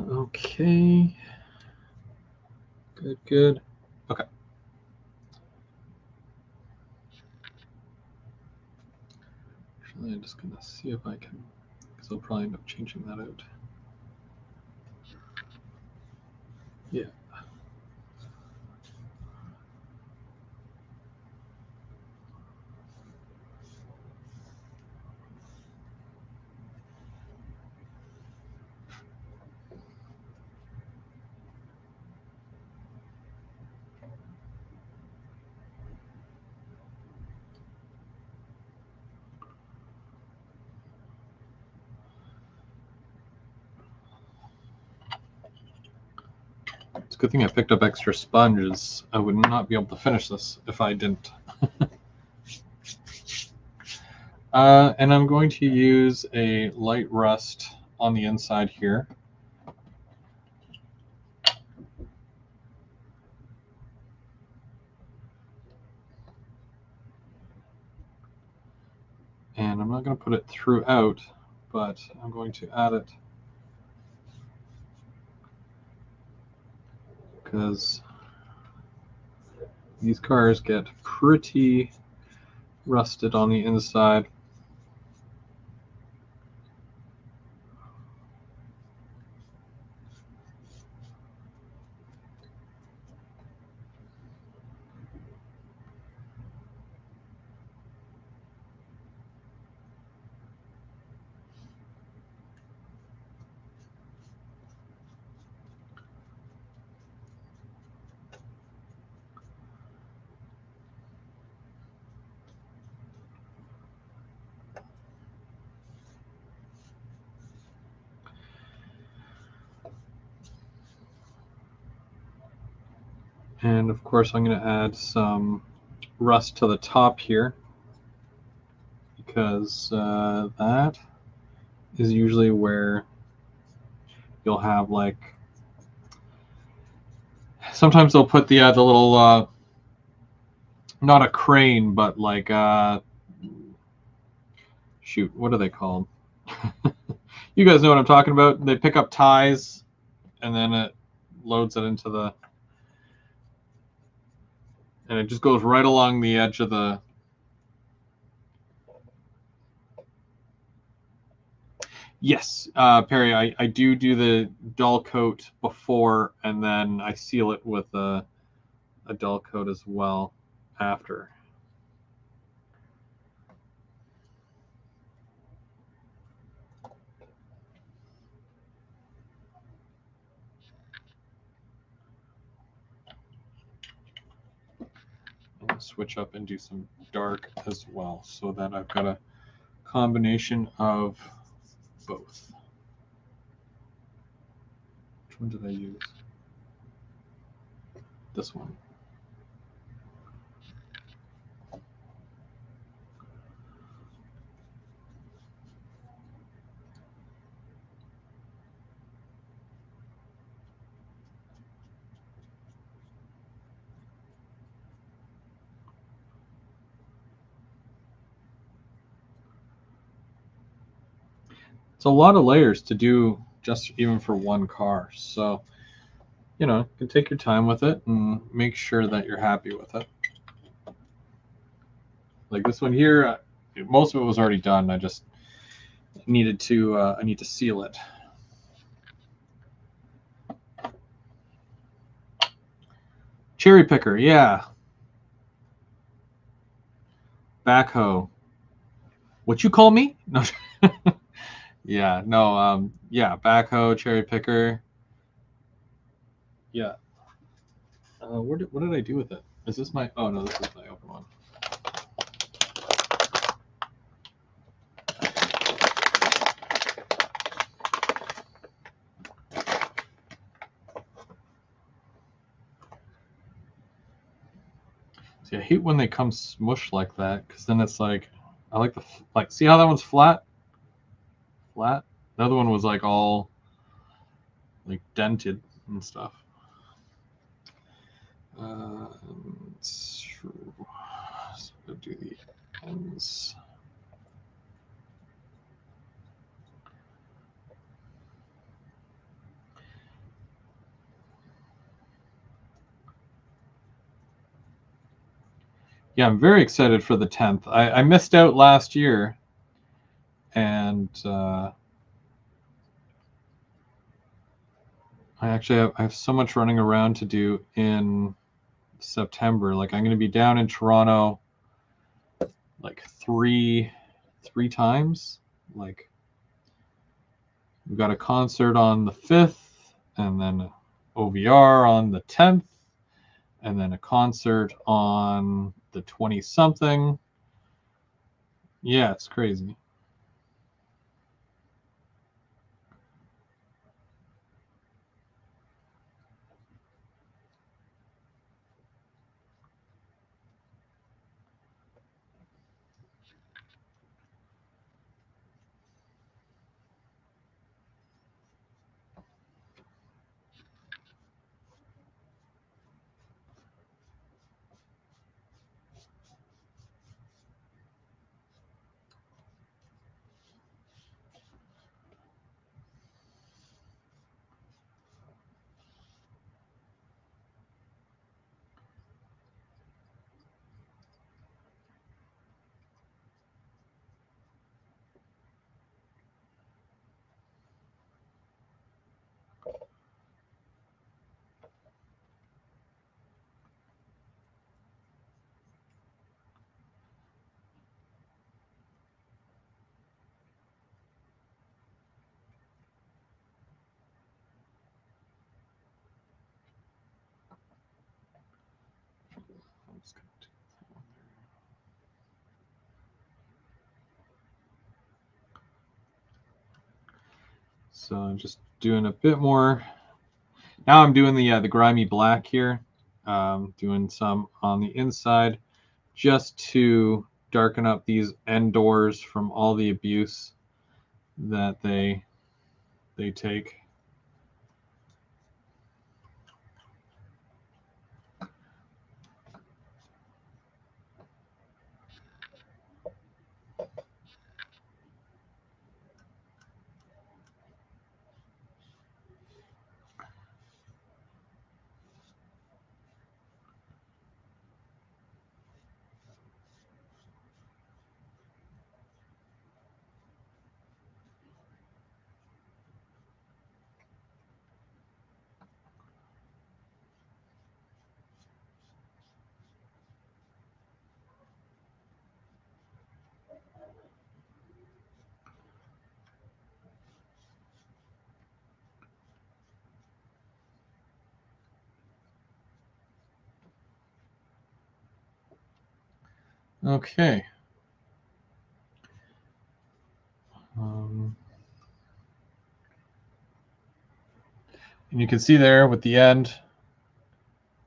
Okay. Good. Okay. Actually, I'm just gonna see if I can, because I'll probably end up changing that out. Yeah. It's a good thing I picked up extra sponges. I would not be able to finish this if I didn't. And I'm going to use a light rust on the inside here. And I'm not going to put it throughout, but I'm going to add it because these cars get pretty rusted on the inside. And of course, I'm going to add some rust to the top here because that is usually where you'll have like, sometimes they'll put the little not a crane, but like shoot, what are they called? You guys know what I'm talking about. They pick up ties and then it loads it into the, and it just goes right along the edge of the. Yes, Perry, I do the dull coat before, and then I seal it with a dull coat as well after. I'm going to switch up and do some dark as well, so that I've got a combination of both. Which one did I use? This one. it's a lot of layers to do just even for one car. So, you know, you can take your time with it and make sure that you're happy with it. Like this one here, most of it was already done. I just needed to I need to seal it. Cherry picker, yeah. Backhoe. What you call me? No. Yeah, no, yeah, backhoe, cherry picker. Yeah. What did I do with it? Is this my? Oh no, this is my open one. See, I hate when they come smushed like that, because then it's like, I like like. See how that one's flat? Flat. The other one was like all like dented and stuff. So we'll do the ends. Yeah, I'm very excited for the 10th. I missed out last year, and I have so much running around to do in September. Like I'm going to be down in Toronto like three times. Like we've got a concert on the 5th, and then OVR on the 10th, and then a concert on the 20 something. Yeah, it's crazy. So I'm just doing a bit more. Now I'm doing the grimy black here. Doing some on the inside just to darken up these end doors from all the abuse that they take. Okay. And you can see there with the end,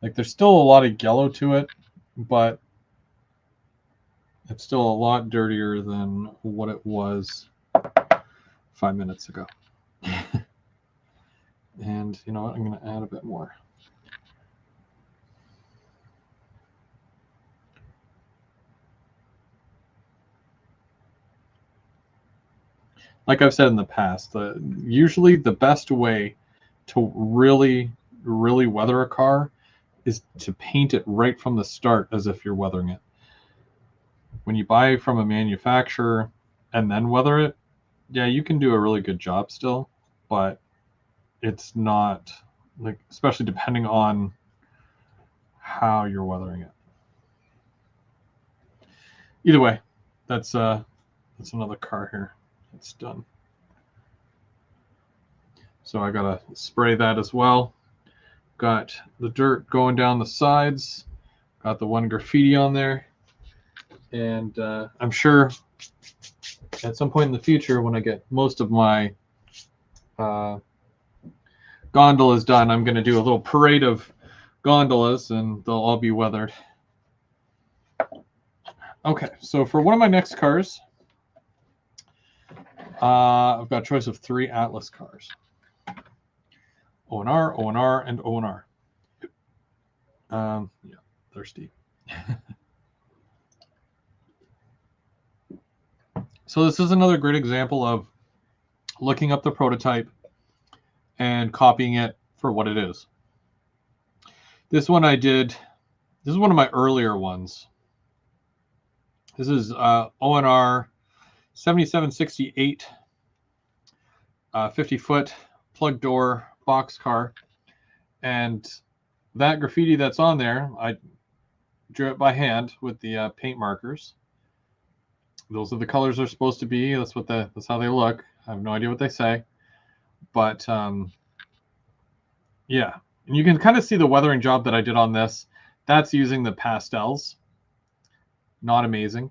like there's still a lot of yellow to it, but it's still a lot dirtier than what it was 5 minutes ago. And you know what? I'm going to add a bit more. like I've said in the past, usually the best way to really, really weather a car is to paint it right from the start as if you're weathering it. When you buy from a manufacturer and then weather it, yeah, you can do a really good job still, but it's not, like, especially depending on how you're weathering it. Either way, that's another car here. It's done. So I gotta spray that as well. Got the dirt going down the sides. Got the one graffiti on there. And I'm sure at some point in the future, when I get most of my gondolas done, I'm going to do a little parade of gondolas, and they'll all be weathered. Okay, so for one of my next cars, I've got a choice of 3 Atlas cars. O&R, O&R, and O&R. Yeah, thirsty. So this is another great example of looking up the prototype and copying it for what it is. This one I did, this is one of my earlier ones. This is O&R 7768, 50-foot plug door box car. And that graffiti that's on there, I drew it by hand with the paint markers. Those are the colors they're supposed to be. That's how they look. I have no idea what they say, but yeah, and you can kind of see the weathering job that I did on this. That's using the pastels. Not amazing.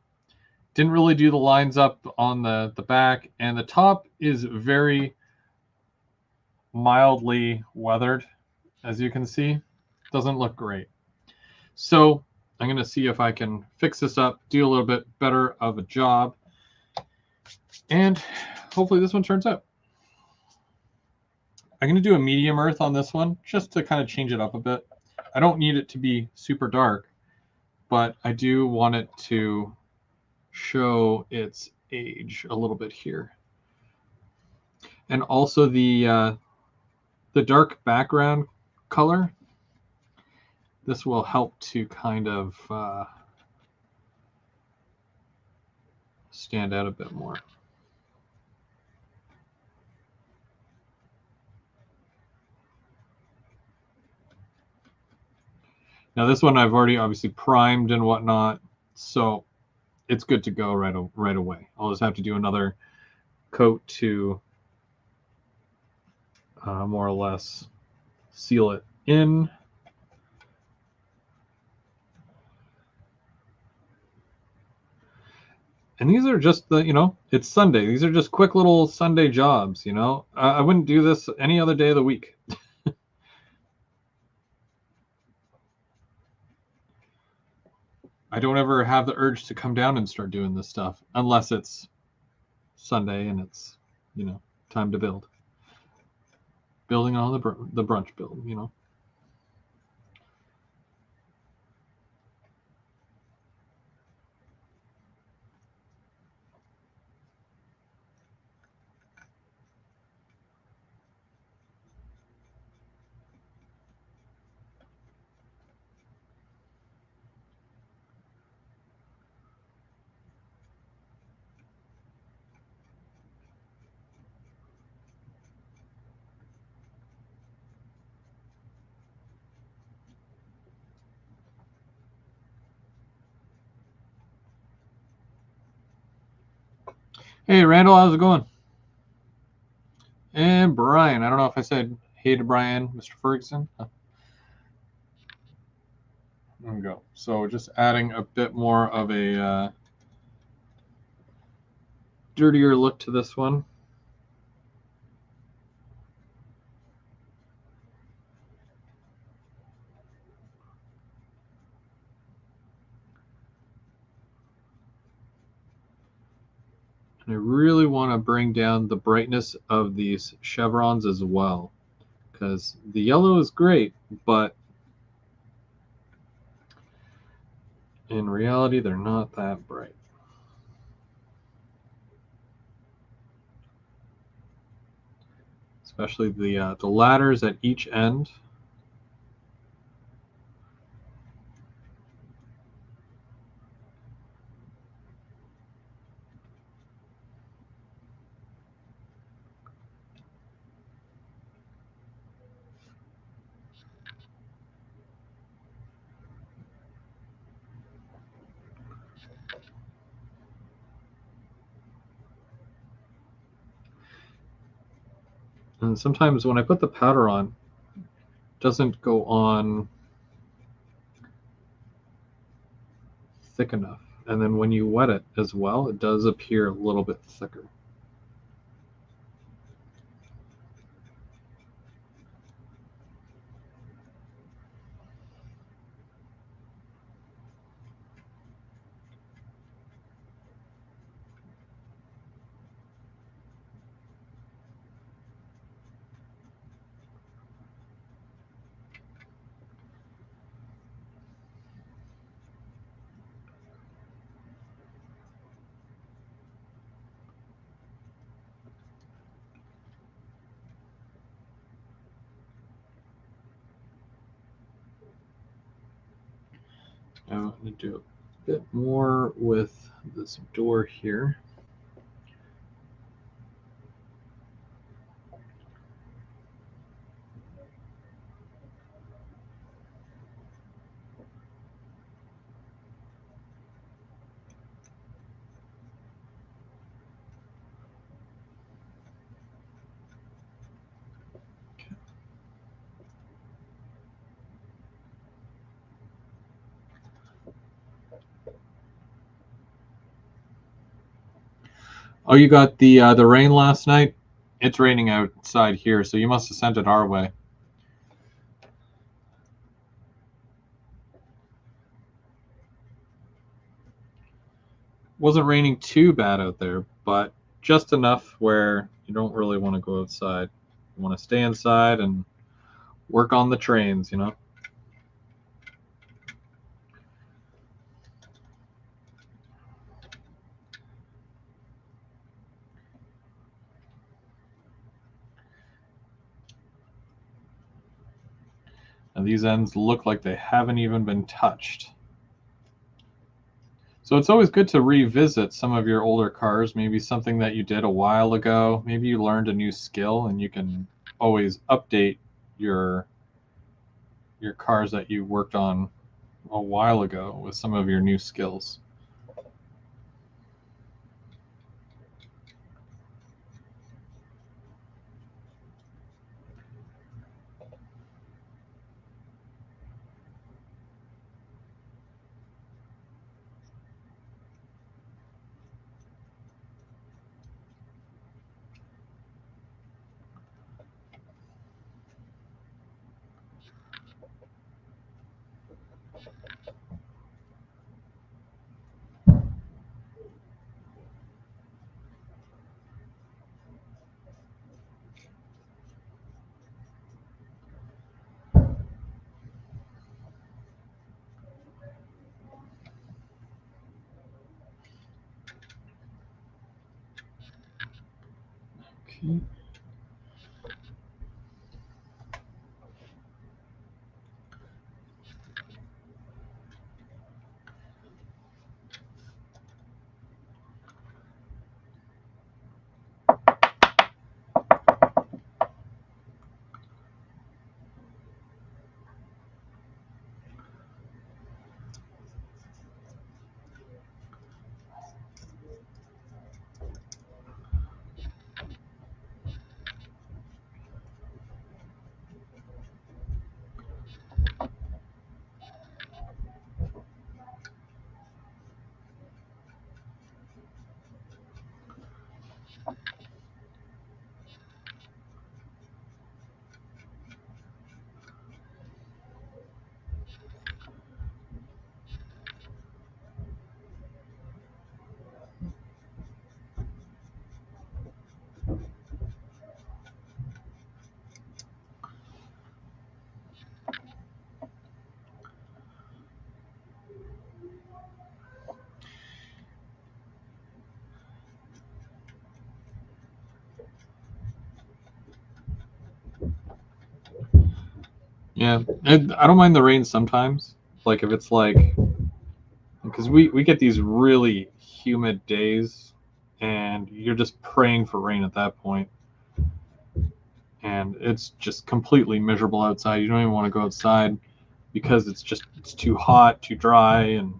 Didn't really do the lines up on the back, and the top is very mildly weathered, as you can see. Doesn't look great. So I'm going to see if I can fix this up, do a little bit better of a job, and hopefully this one turns out. I'm going to do a medium earth on this one just to kind of change it up a bit. I don't need it to be super dark, but I do want it to show its age a little bit here. And also the dark background color, this will help to kind of stand out a bit more. Now this one I've already obviously primed and whatnot, so it's good to go right away. I'll just have to do another coat to more or less seal it in. And these are just it's Sunday. These are just quick little Sunday jobs, I wouldn't do this any other day of the week. I don't ever have the urge to come down and start doing this stuff unless it's Sunday and it's, time to build. Building on the brunch build, Hey, Randall, how's it going? And Brian, I don't know if I said hey to Brian, Mr. Ferguson. There we go. So just adding a bit more of a dirtier look to this one. And I really want to bring down the brightness of these chevrons as well, because the yellow is great, but in reality, they're not that bright. especially the ladders at each end. And sometimes when I put the powder on, it doesn't go on thick enough. And then when you wet it as well, it does appear a little bit thicker. Now I'm going to do a bit more with this door here. Oh, you got the rain last night? It's raining outside here, so you must have sent it our way. Wasn't raining too bad out there, but just enough where you don't really want to go outside. You want to stay inside and work on the trains, you know? And these ends look like they haven't even been touched. So it's always good to revisit some of your older cars, maybe something that you did a while ago. Maybe you learned a new skill and you can always update your cars that you worked on a while ago with some of your new skills. Okay. Yeah, I don't mind the rain sometimes. Like if it's like, because we get these really humid days, and you're just praying for rain at that point, and it's just completely miserable outside. You don't even want to go outside because it's too hot, too dry, and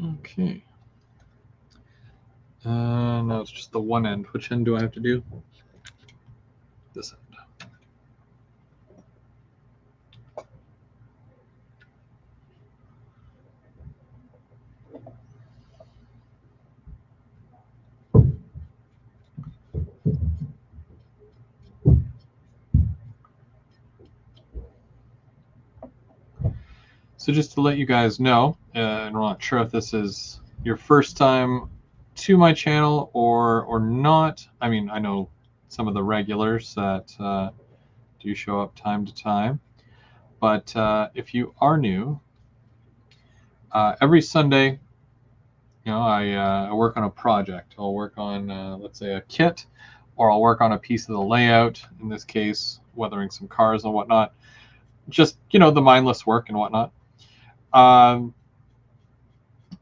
okay. No, it's just the one end. Which end do I have to do? This end. So just to let you guys know, and I'm not sure if this is your first time to my channel or not. I mean, I know some of the regulars that do show up time to time, but if you are new, every Sunday, I work on a project. I'll work on, let's say, a kit, or I'll work on a piece of the layout. In this case, weathering some cars and whatnot. Just the mindless work and whatnot.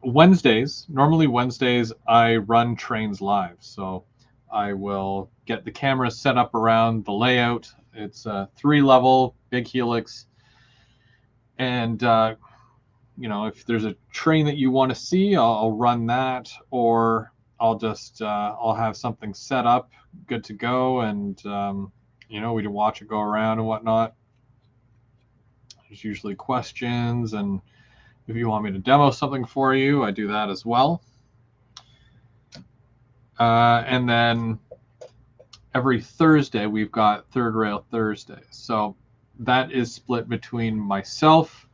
Normally Wednesdays, I run trains live. So I will get the camera set up around the layout. It's a 3-level, big helix. And, if there's a train that you want to see, I'll run that, or I'll have something set up, good to go. And, we can watch it go around and whatnot. There's usually questions, and if you want me to demo something for you, I do that as well. And then every Thursday, we've got Third Rail Thursday. So that is split between myself,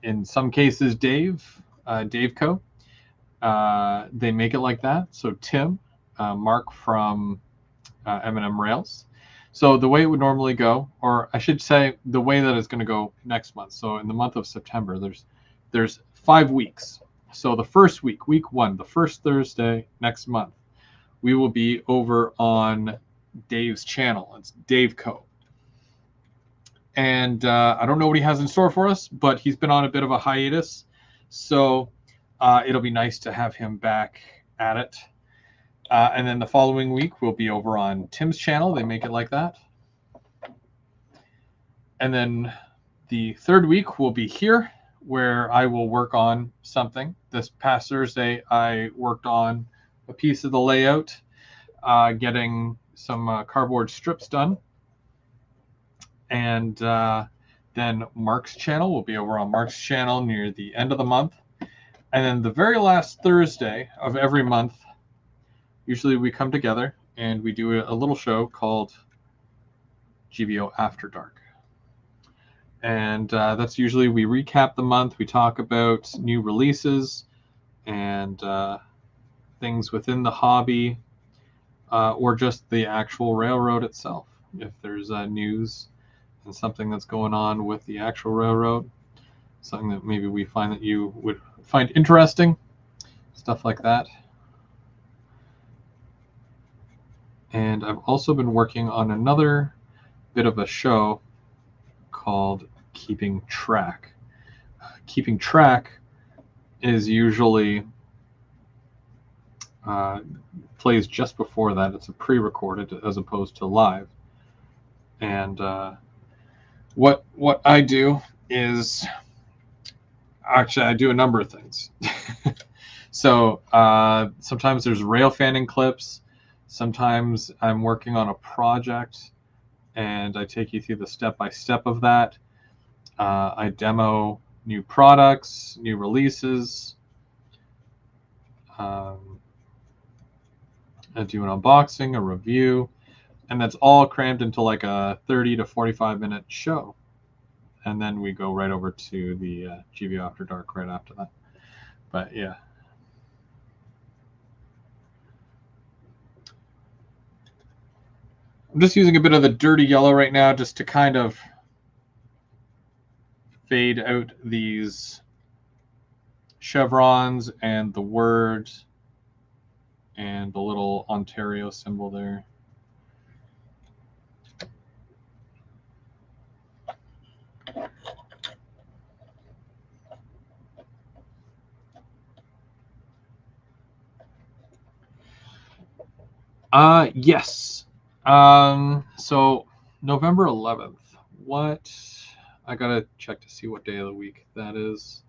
in some cases, Dave Co. They make it like that. So Tim, Mark from M&M Rails. So the way it would normally go, or I should say the way that it's going to go next month. So in the month of September, there's 5 weeks. So the first week, week 1, the first Thursday next month, we will be over on Dave's channel. It's Dave Co. And I don't know what he has in store for us, but he's been on a bit of a hiatus. So it'll be nice to have him back at it. And then the following week, we'll be over on Tim's channel. They make it like that. And then the third week, we'll be here, where I will work on something. This past Thursday, I worked on a piece of the layout, getting some cardboard strips done. And then Mark's channel will be over on Mark's channel near the end of the month. And then the very last Thursday of every month, usually we come together and we do a little show called GBO After Dark. And that's usually, we recap the month, we talk about new releases and things within the hobby, or just the actual railroad itself. If there's news and something that's going on with the actual railroad, something that maybe we find that you would find interesting, stuff like that. And I've also been working on another bit of a show called Keeping Track. Keeping Track is usually plays just before that. It's a pre-recorded as opposed to live. And what I do is, actually, I do a number of things. So sometimes there's rail fanning clips. Sometimes I'm working on a project and I take you through the step-by-step of that. I demo new products, new releases. I do an unboxing, a review, and that's all crammed into like a 30 to 45-minute show. And then we go right over to the GVO After Dark right after that. But yeah. I'm just using a bit of the dirty yellow right now just to kind of fade out these chevrons and the word and the little Ontario symbol there. Yes. So November 11th. What? I gotta check to see what day of the week that is.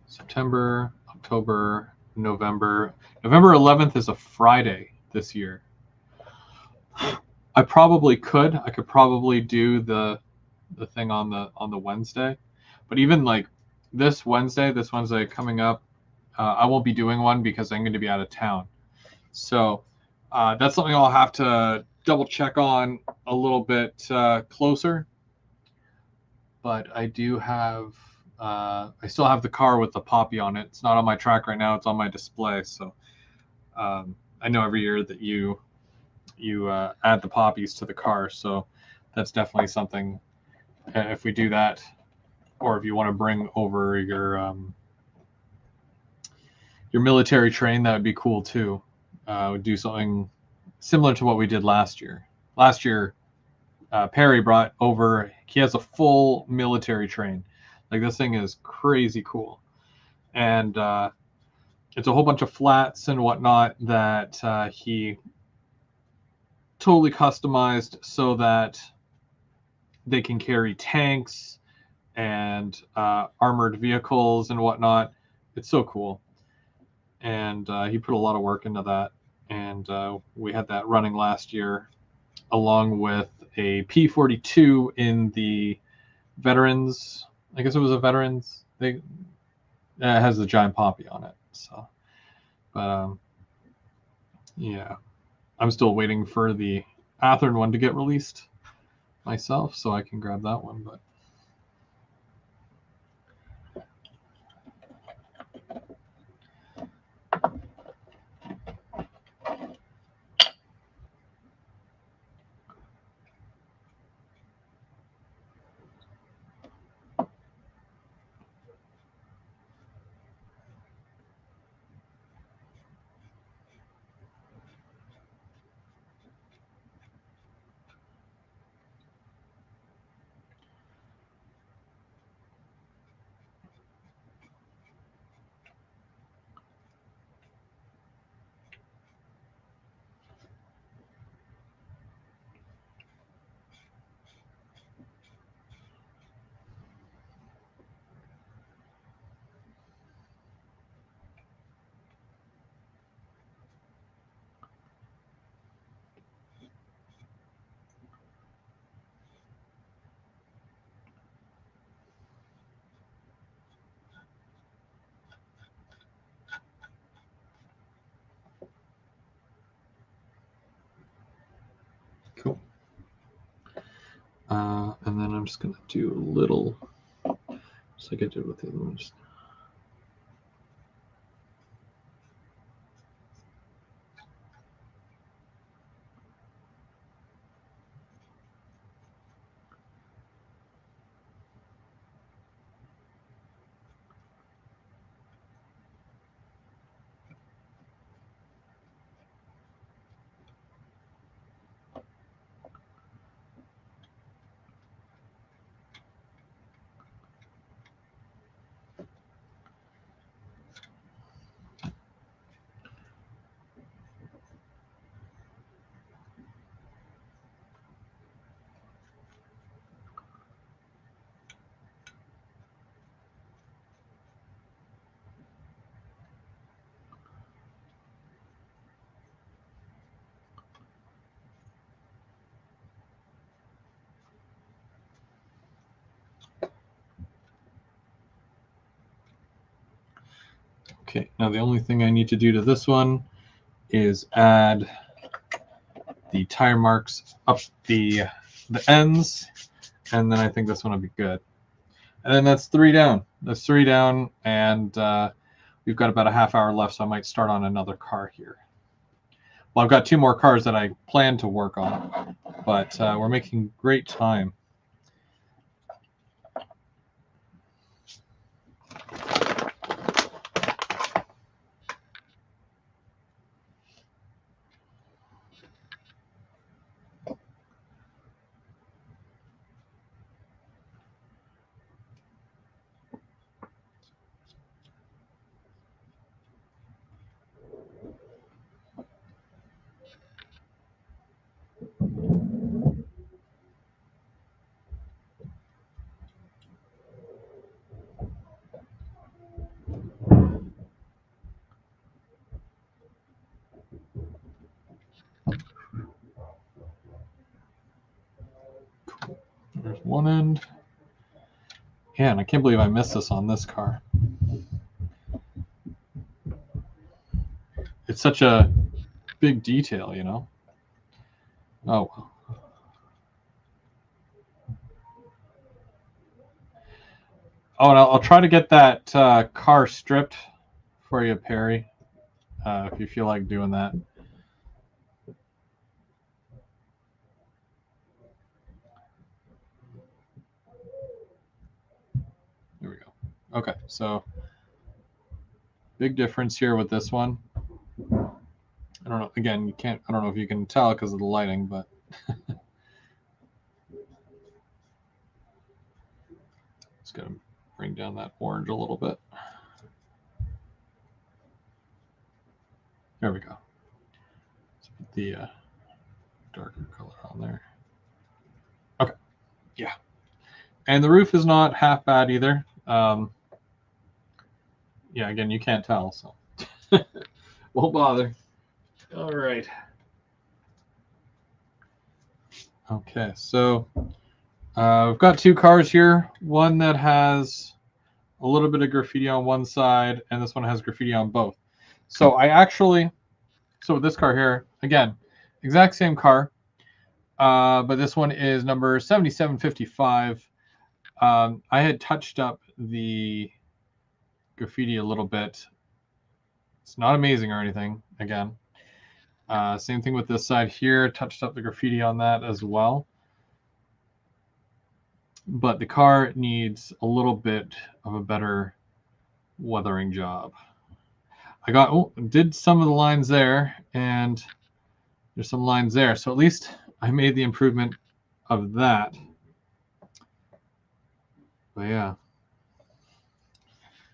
September, October, November. November 11th is a Friday this year. I probably could. I could probably do the thing on the Wednesday, but even like this Wednesday coming up, I won't be doing one because I'm going to be out of town. So that's something I'll have to double check on a little bit closer. But I do have, I still have the car with the poppy on it. It's not on my track right now. It's on my display. So I know every year that you add the poppies to the car. So that's definitely something. If we do that, or if you want to bring over your military train, that would be cool too. We'd do something similar to what we did last year. Last year, Perry brought over. He has a full military train. Like this thing is crazy cool, and it's a whole bunch of flats and whatnot that he totally customized so that they can carry tanks and armored vehicles and whatnot. It's so cool. And he put a lot of work into that. And we had that running last year, along with a P-42 in the veterans. I guess it was a veterans. It has the giant poppy on it. So, but yeah, I'm still waiting for the Athearn one to get released myself, so I can grab that one. But cool. And then I'm just going to do a little, just like I did with the other ones. Okay, now the only thing I need to do to this one is add the tire marks up the ends, and then I think this one will be good. And then that's 3 down. That's 3 down, and we've got about a half hour left, so I might start on another car here. Well, I've got 2 more cars that I plan to work on, but we're making great time. Cool. There's one end. Yeah, and I can't believe I missed this on this car. It's such a big detail, you know? Oh, well. Oh, and I'll try to get that car stripped for you, Perry, if you feel like doing that. There we go. Okay, so big difference here with this one. I don't know. Again, you can't. I don't know if you can tell because of the lighting, but just gotta bring down that orange a little bit. There we go. Let's put the darker color on there. Okay. Yeah. And the roof is not half bad either. Yeah, again, you can't tell, so won't bother. All right. Okay, so we've got 2 cars here. One that has a little bit of graffiti on one side, and this one has graffiti on both. So with this car here, again, exact same car, but this one is number 7755. I had touched up the graffiti a little bit. It's not amazing or anything, again. Same thing with this side here, touched up the graffiti on that as well. But the car needs a little bit of a better weathering job. I did some of the lines there, and there's some lines there. So at least I made the improvement of that. But yeah.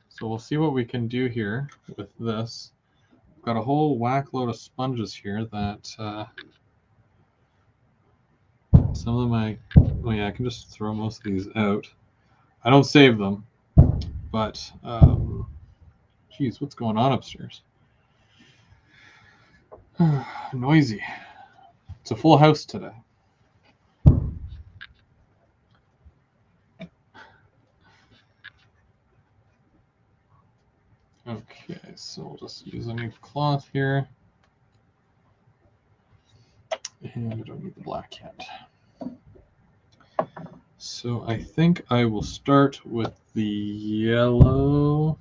So we'll see what we can do here with this. I've got a whole whack load of sponges here that some of them oh yeah, I can just throw most of these out. I don't save them, but geez, what's going on upstairs? Noisy. It's a full house today. Okay, so we'll just use a new cloth here. And I don't need the black yet. So I think I will start with the yellow.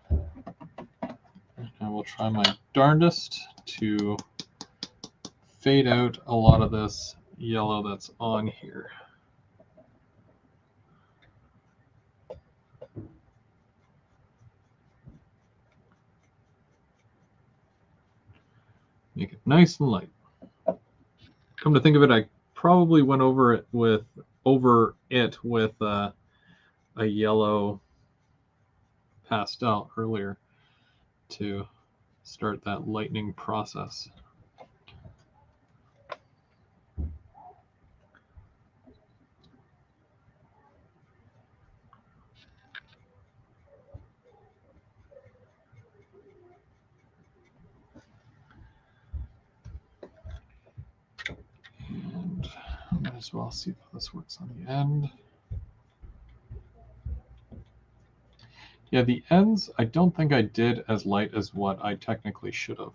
And I will try my darndest to fade out a lot of this yellow that's on here. Make it nice and light. Come to think of it, I probably went over it with a yellow pastel earlier to start that lightening process. And I might as well see if this works on the end. Yeah, the ends, I don't think I did as light as what I technically should have.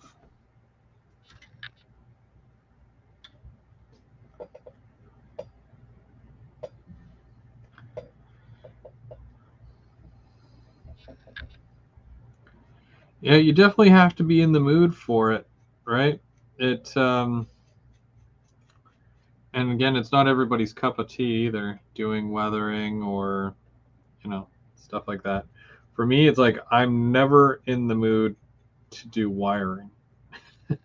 Yeah, you definitely have to be in the mood for it, right? And again, it's not everybody's cup of tea either, doing weathering or, stuff like that. For me, it's like I'm never in the mood to do wiring. I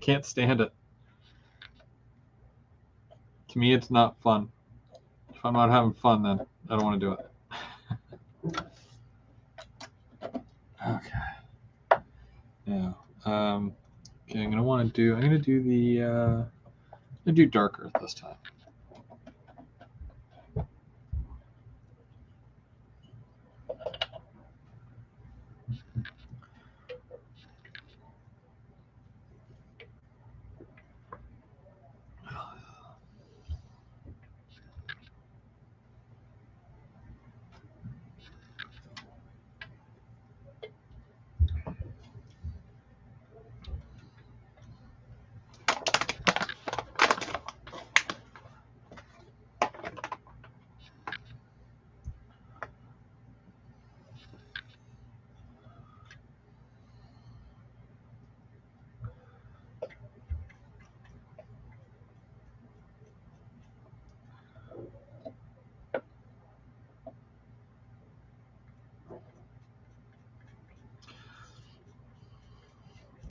can't stand it. To me, it's not fun. If I'm not having fun, then I don't want to do it. Okay. Yeah. Okay, I'm gonna do darker this time.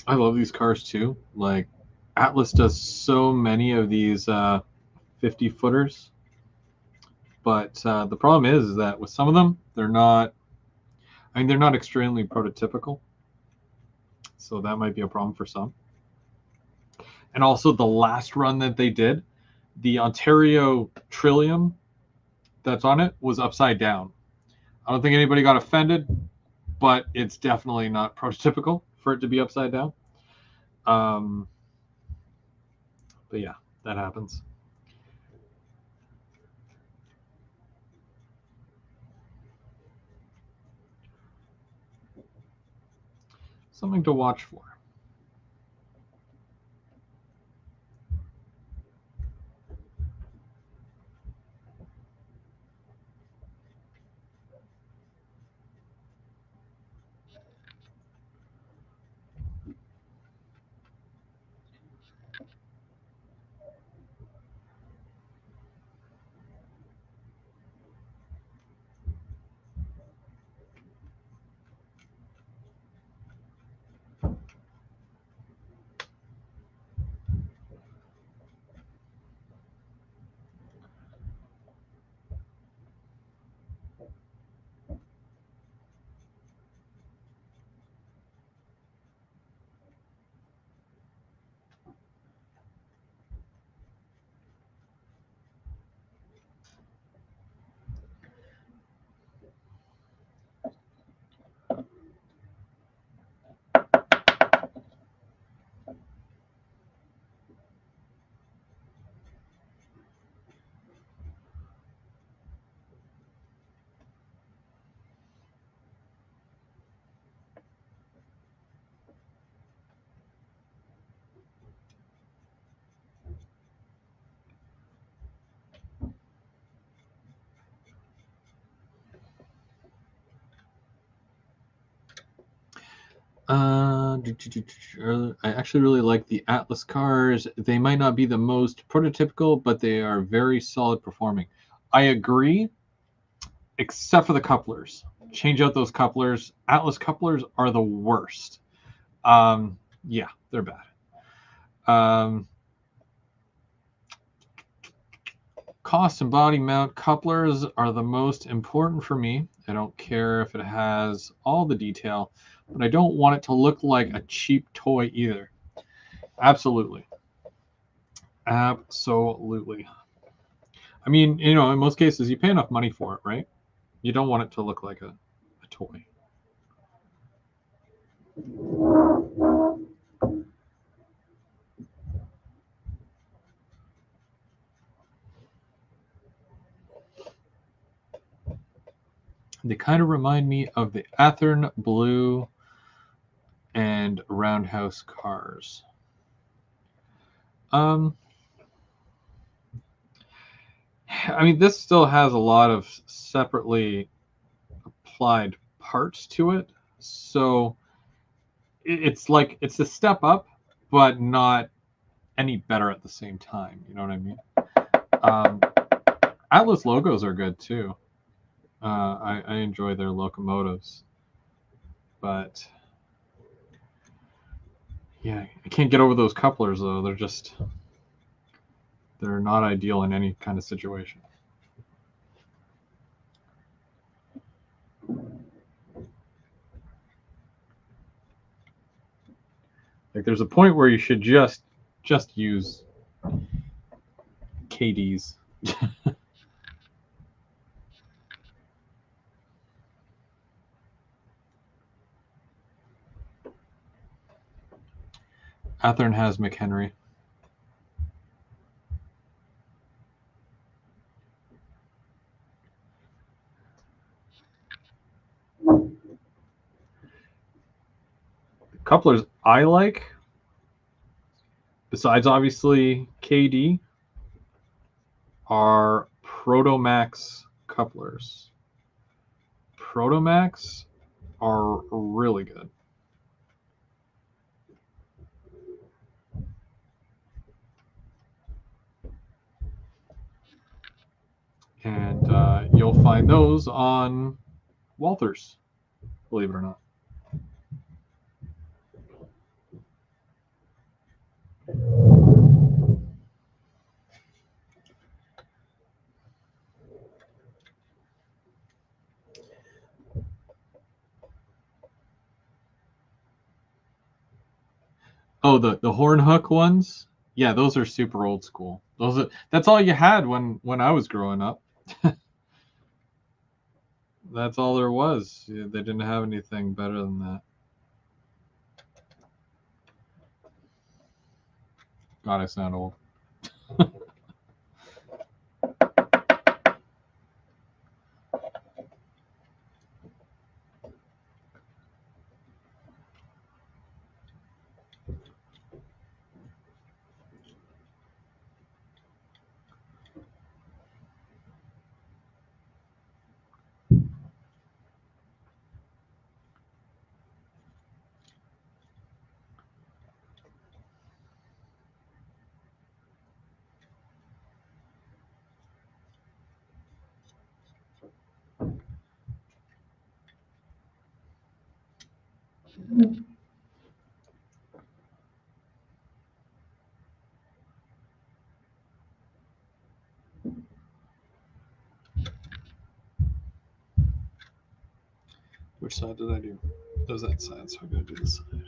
I love these cars too. Like Atlas does so many of these 50 footers, but the problem is that with some of them, they're not. I mean, they're not extremely prototypical, so that might be a problem for some. And also, the last run that they did, the Ontario Trillium that's on it was upside down. I don't think anybody got offended, but it's definitely not prototypical for it to be upside down. But yeah, that happens. Something to watch for. I actually really like the Atlas cars. They might not be the most prototypical, but they are very solid performing. I agree, except for the couplers. Change out those couplers. Atlas couplers are the worst. Yeah, they're bad. Cost and body mount couplers are the most important for me. I don't care if it has all the detail, but I don't want it to look like a cheap toy either. Absolutely. Absolutely. I mean, in most cases, you pay enough money for it, right? You don't want it to look like a toy. They kind of remind me of the Athearn Blue and Roundhouse cars. I mean, this still has a lot of separately applied parts to it, so it's like it's a step up, but not any better at the same time. You know what I mean? Atlas logos are good too. I enjoy their locomotives, but yeah, I can't get over those couplers though. They're not ideal in any kind of situation. Like there's a point where you should just use KDs. Athearn has McHenry. The couplers I like, besides obviously KD, are Protomax couplers. Protomax are really good. And you'll find those on Walthers, believe it or not. Oh, the horn hook ones? Yeah, those are super old school. That's all you had when I was growing up. That's all there was. They didn't have anything better than that. God, I sound old. Which side did I do? That was that side, so I'm going to do this side.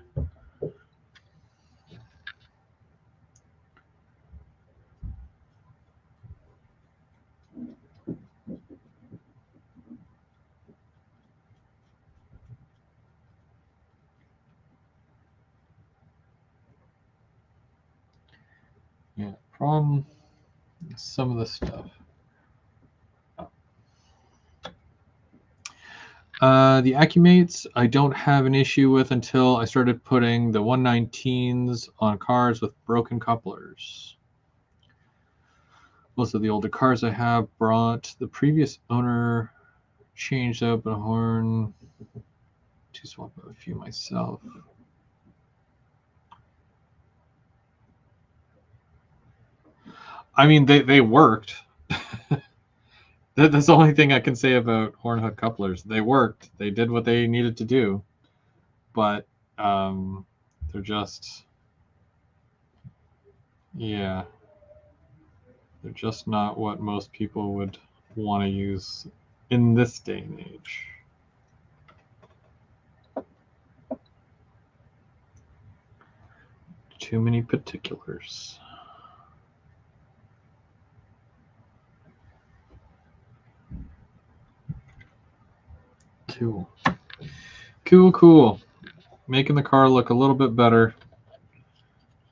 Yeah, from some of the stuff. The Accumates I don't have an issue with until I started putting the 119s on cars with broken couplers. Most of the older cars I have brought the previous owner changed out a horn to swap out a few myself. I mean, they worked. That's the only thing I can say about horn hook couplers. They worked. They did what they needed to do, but they're just, yeah, they're just not what most people would want to use in this day and age. Too many particulars. Cool. Cool. Making the car look a little bit better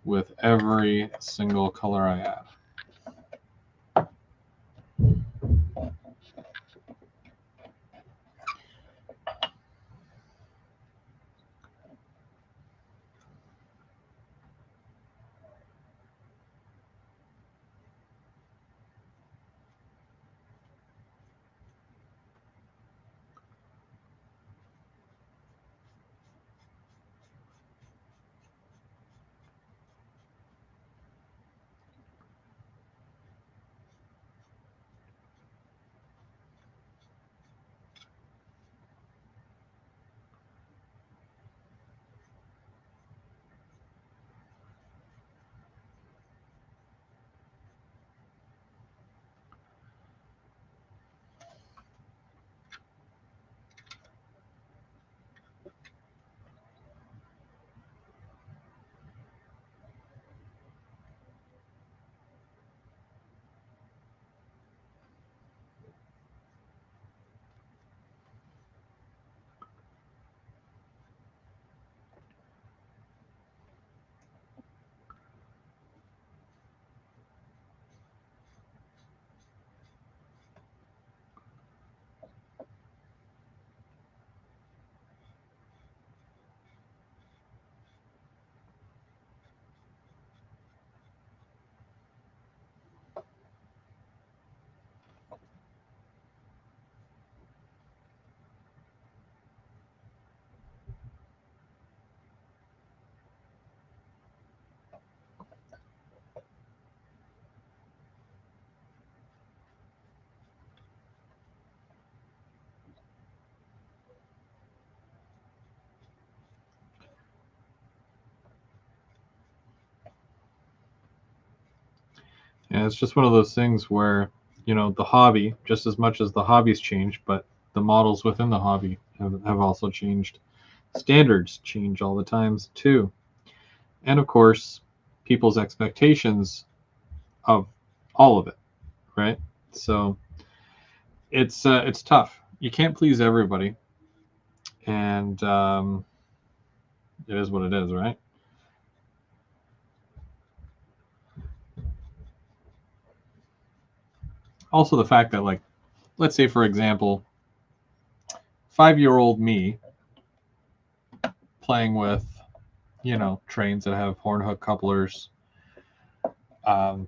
with every single color I add. And it's just one of those things where, the hobby, just as much as the hobbies change, but the models within the hobby have also changed. Standards change all the times too. And of course, people's expectations of all of it, right? So it's tough. You can't please everybody, and it is what it is, right? Also, the fact that, like, let's say for example, 5-year-old me playing with, trains that have horn hook couplers. Um,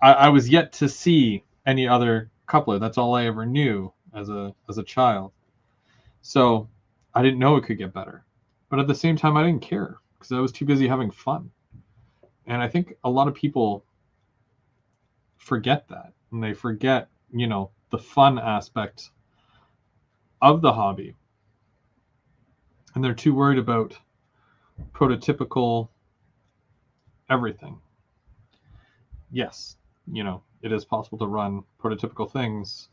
I was yet to see any other coupler. That's all I ever knew as a child. So I didn't know it could get better. But at the same time, I didn't care because I was too busy having fun. And I think a lot of people forget that. And they forget, the fun aspect of the hobby. And they're too worried about prototypical everything. Yes, it is possible to run prototypical things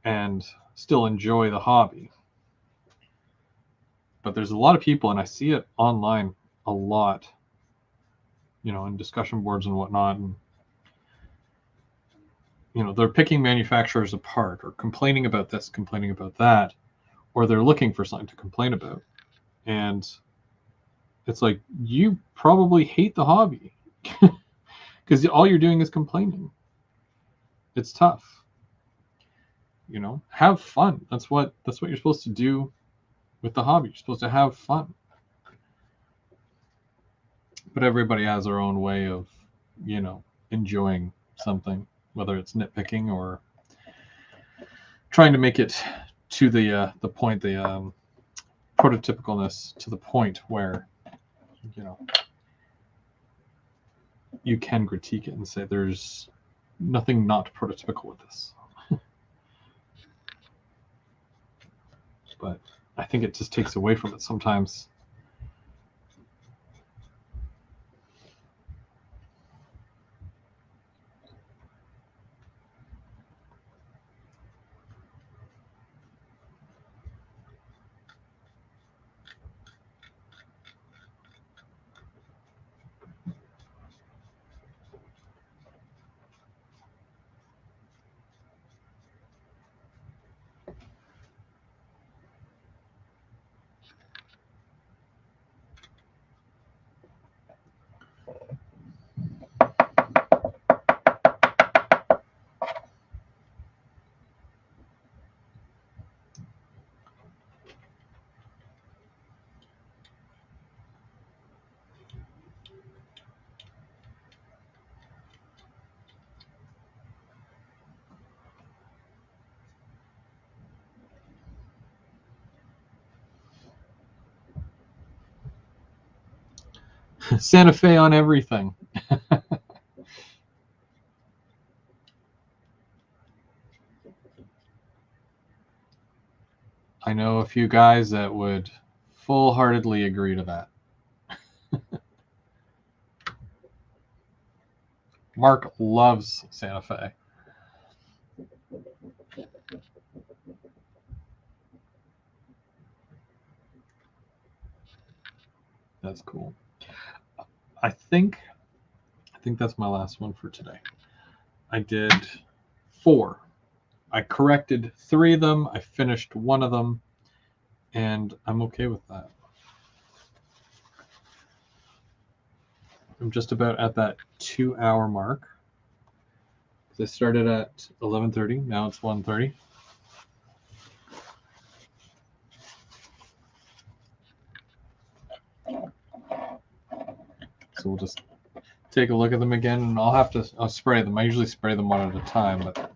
and still enjoy the hobby. But there's a lot of people, and I see it online a lot, in discussion boards and whatnot. And, they're picking manufacturers apart or complaining about this, complaining about that, or they're looking for something to complain about. And it's like, you probably hate the hobby because all you're doing is complaining. It's tough. Have fun. That's what you're supposed to do with the hobby. You're supposed to have fun. But everybody has their own way of, enjoying something, whether it's nitpicking or trying to make it to the point, the prototypicalness to the point where, you can critique it and say there's nothing not prototypical with this. But I think it just takes away from it sometimes. Santa Fe on everything. I know a few guys that would full-heartedly agree to that. Mark loves Santa Fe. That's cool. I think that's my last one for today. I did 4. I corrected 3 of them. I finished 1 of them, and I'm okay with that. I'm just about at that 2-hour mark. I started at 11:30. Now it's 1:30. So we'll just take a look at them again, and I'll spray them. I usually spray them one at a time, but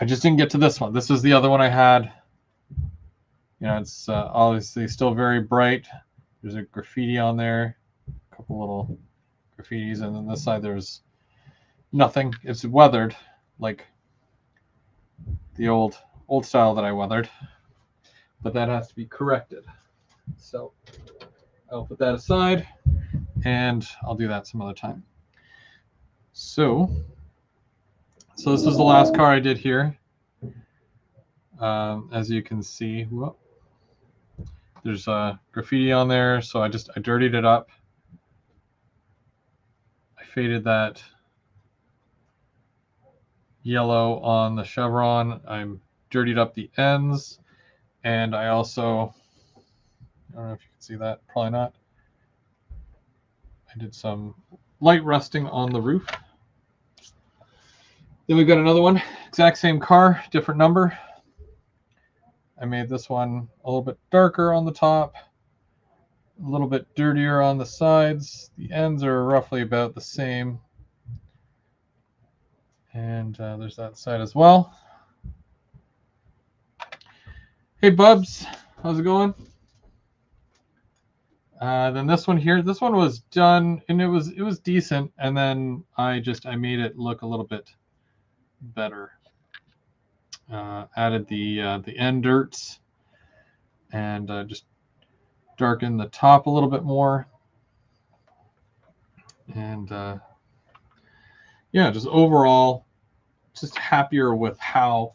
I just didn't get to this one. This was the other one I had. It's obviously still very bright. There's a graffiti on there, a couple little graffitis, and then this side there's nothing. It's weathered, like the old style that I weathered, but that has to be corrected. So I'll put that aside, and I'll do that some other time. So this was the last car I did here. As you can see, whoop, there's graffiti on there, so I dirtied it up. I faded that yellow on the chevron. I dirtied up the ends, and I also, I don't know if you can see that, probably not. I did some light rusting on the roof. Then we've got another one, exact same car, different number. I made this one a little bit darker on the top, a little bit dirtier on the sides. The ends are roughly about the same. And there's that side as well. Hey Bubs, how's it going? Then this one here, this one was done and it was decent, and then I made it look a little bit better. Added the end dirts and just darkened the top a little bit more, and yeah, just overall just happier with how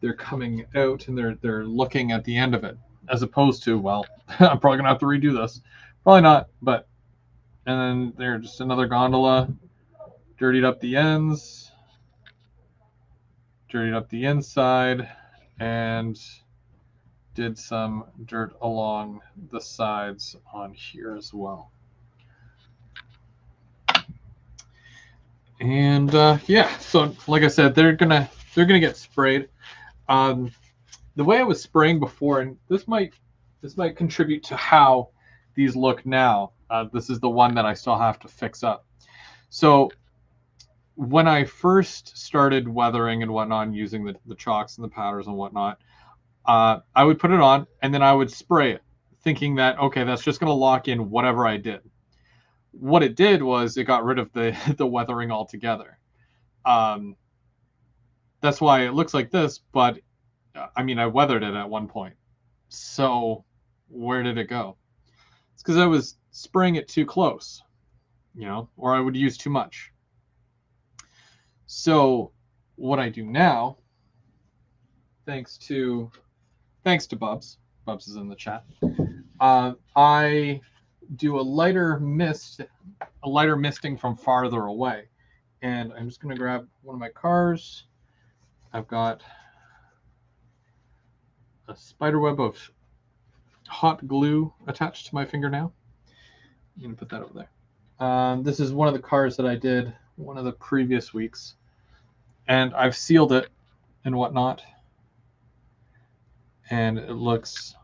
they're coming out and they're looking at the end of it, as opposed to, well, I'm probably gonna have to redo this. Probably not, but, and then there's just another gondola, dirtied up the ends, dirtied up the inside, and did some dirt along the sides on here as well. And yeah, so like I said, they're gonna get sprayed. The way I was spraying before, and this might contribute to how these look now. This is the one that I still have to fix up. So when I first started weathering and whatnot, using the chalks and the powders and whatnot, I would put it on and then I would spray it, thinking that, okay, that's just going to lock in whatever I did. What it did was it got rid of the weathering altogether. That's why it looks like this, but I mean, I weathered it at one point. So where did it go? It's because I was spraying it too close, you know, or I would use too much. So what I do now, thanks to Bubs is in the chat, I do a lighter misting from farther away. And I'm just going to grab one of my cars. I've got a spider web of hot glue attached to my finger now. I'm going to put that over there. This is one of the cars that I did one of the previous weeks, and I've sealed it and whatnot, and it looks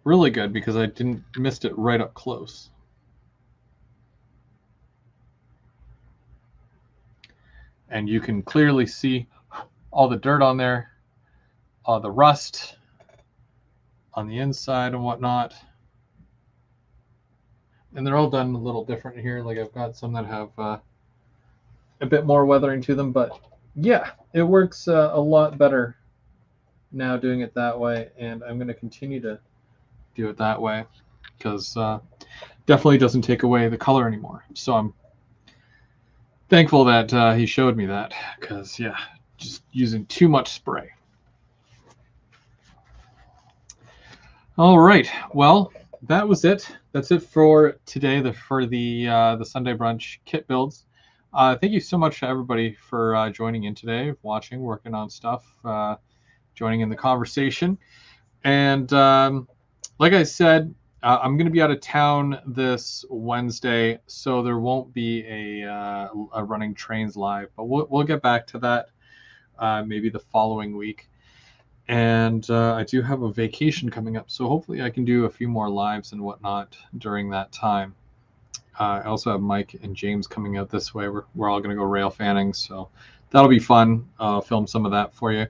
really good because I didn't mist it right up close. And you can clearly see all the dirt on there, all the rust on the inside and whatnot. And they're all done a little different here. Like I've got some that have a bit more weathering to them, but yeah, it works a lot better now doing it that way. And I'm going to continue to do it that way because definitely doesn't take away the color anymore. So I'm thankful that he showed me that, because yeah, just using too much spray. All right, well, that was it. That's it for today, for the Sunday brunch kit builds. Thank you so much to everybody for joining in today, watching, working on stuff, joining in the conversation. And like I said, I'm going to be out of town this Wednesday, so there won't be a running trains live, but we'll get back to that maybe the following week. And I do have a vacation coming up, so hopefully I can do a few more lives and whatnot during that time. I also have Mike and James coming out this way. We're all going to go rail fanning, so that'll be fun. I'll film some of that for you.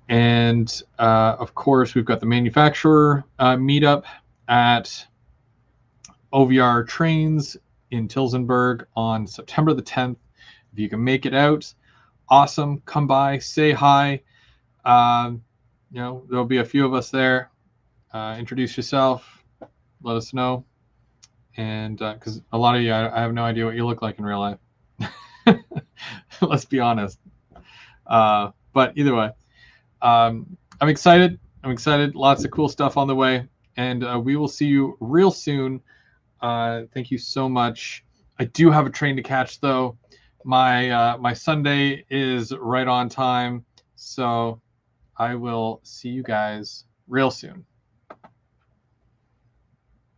And of course, we've got the manufacturer meetup at OVR Trains in Tilsonburg on September the 10th. If you can make it out, awesome. Come by, say hi. You know, there'll be a few of us there. Introduce yourself. let us know. And because a lot of you, I have no idea what you look like in real life. Let's be honest. But either way, I'm excited. I'm excited. Lots of cool stuff on the way. And we will see you real soon. Thank you so much. I do have a train to catch, though. My Sunday is right on time. So I will see you guys real soon.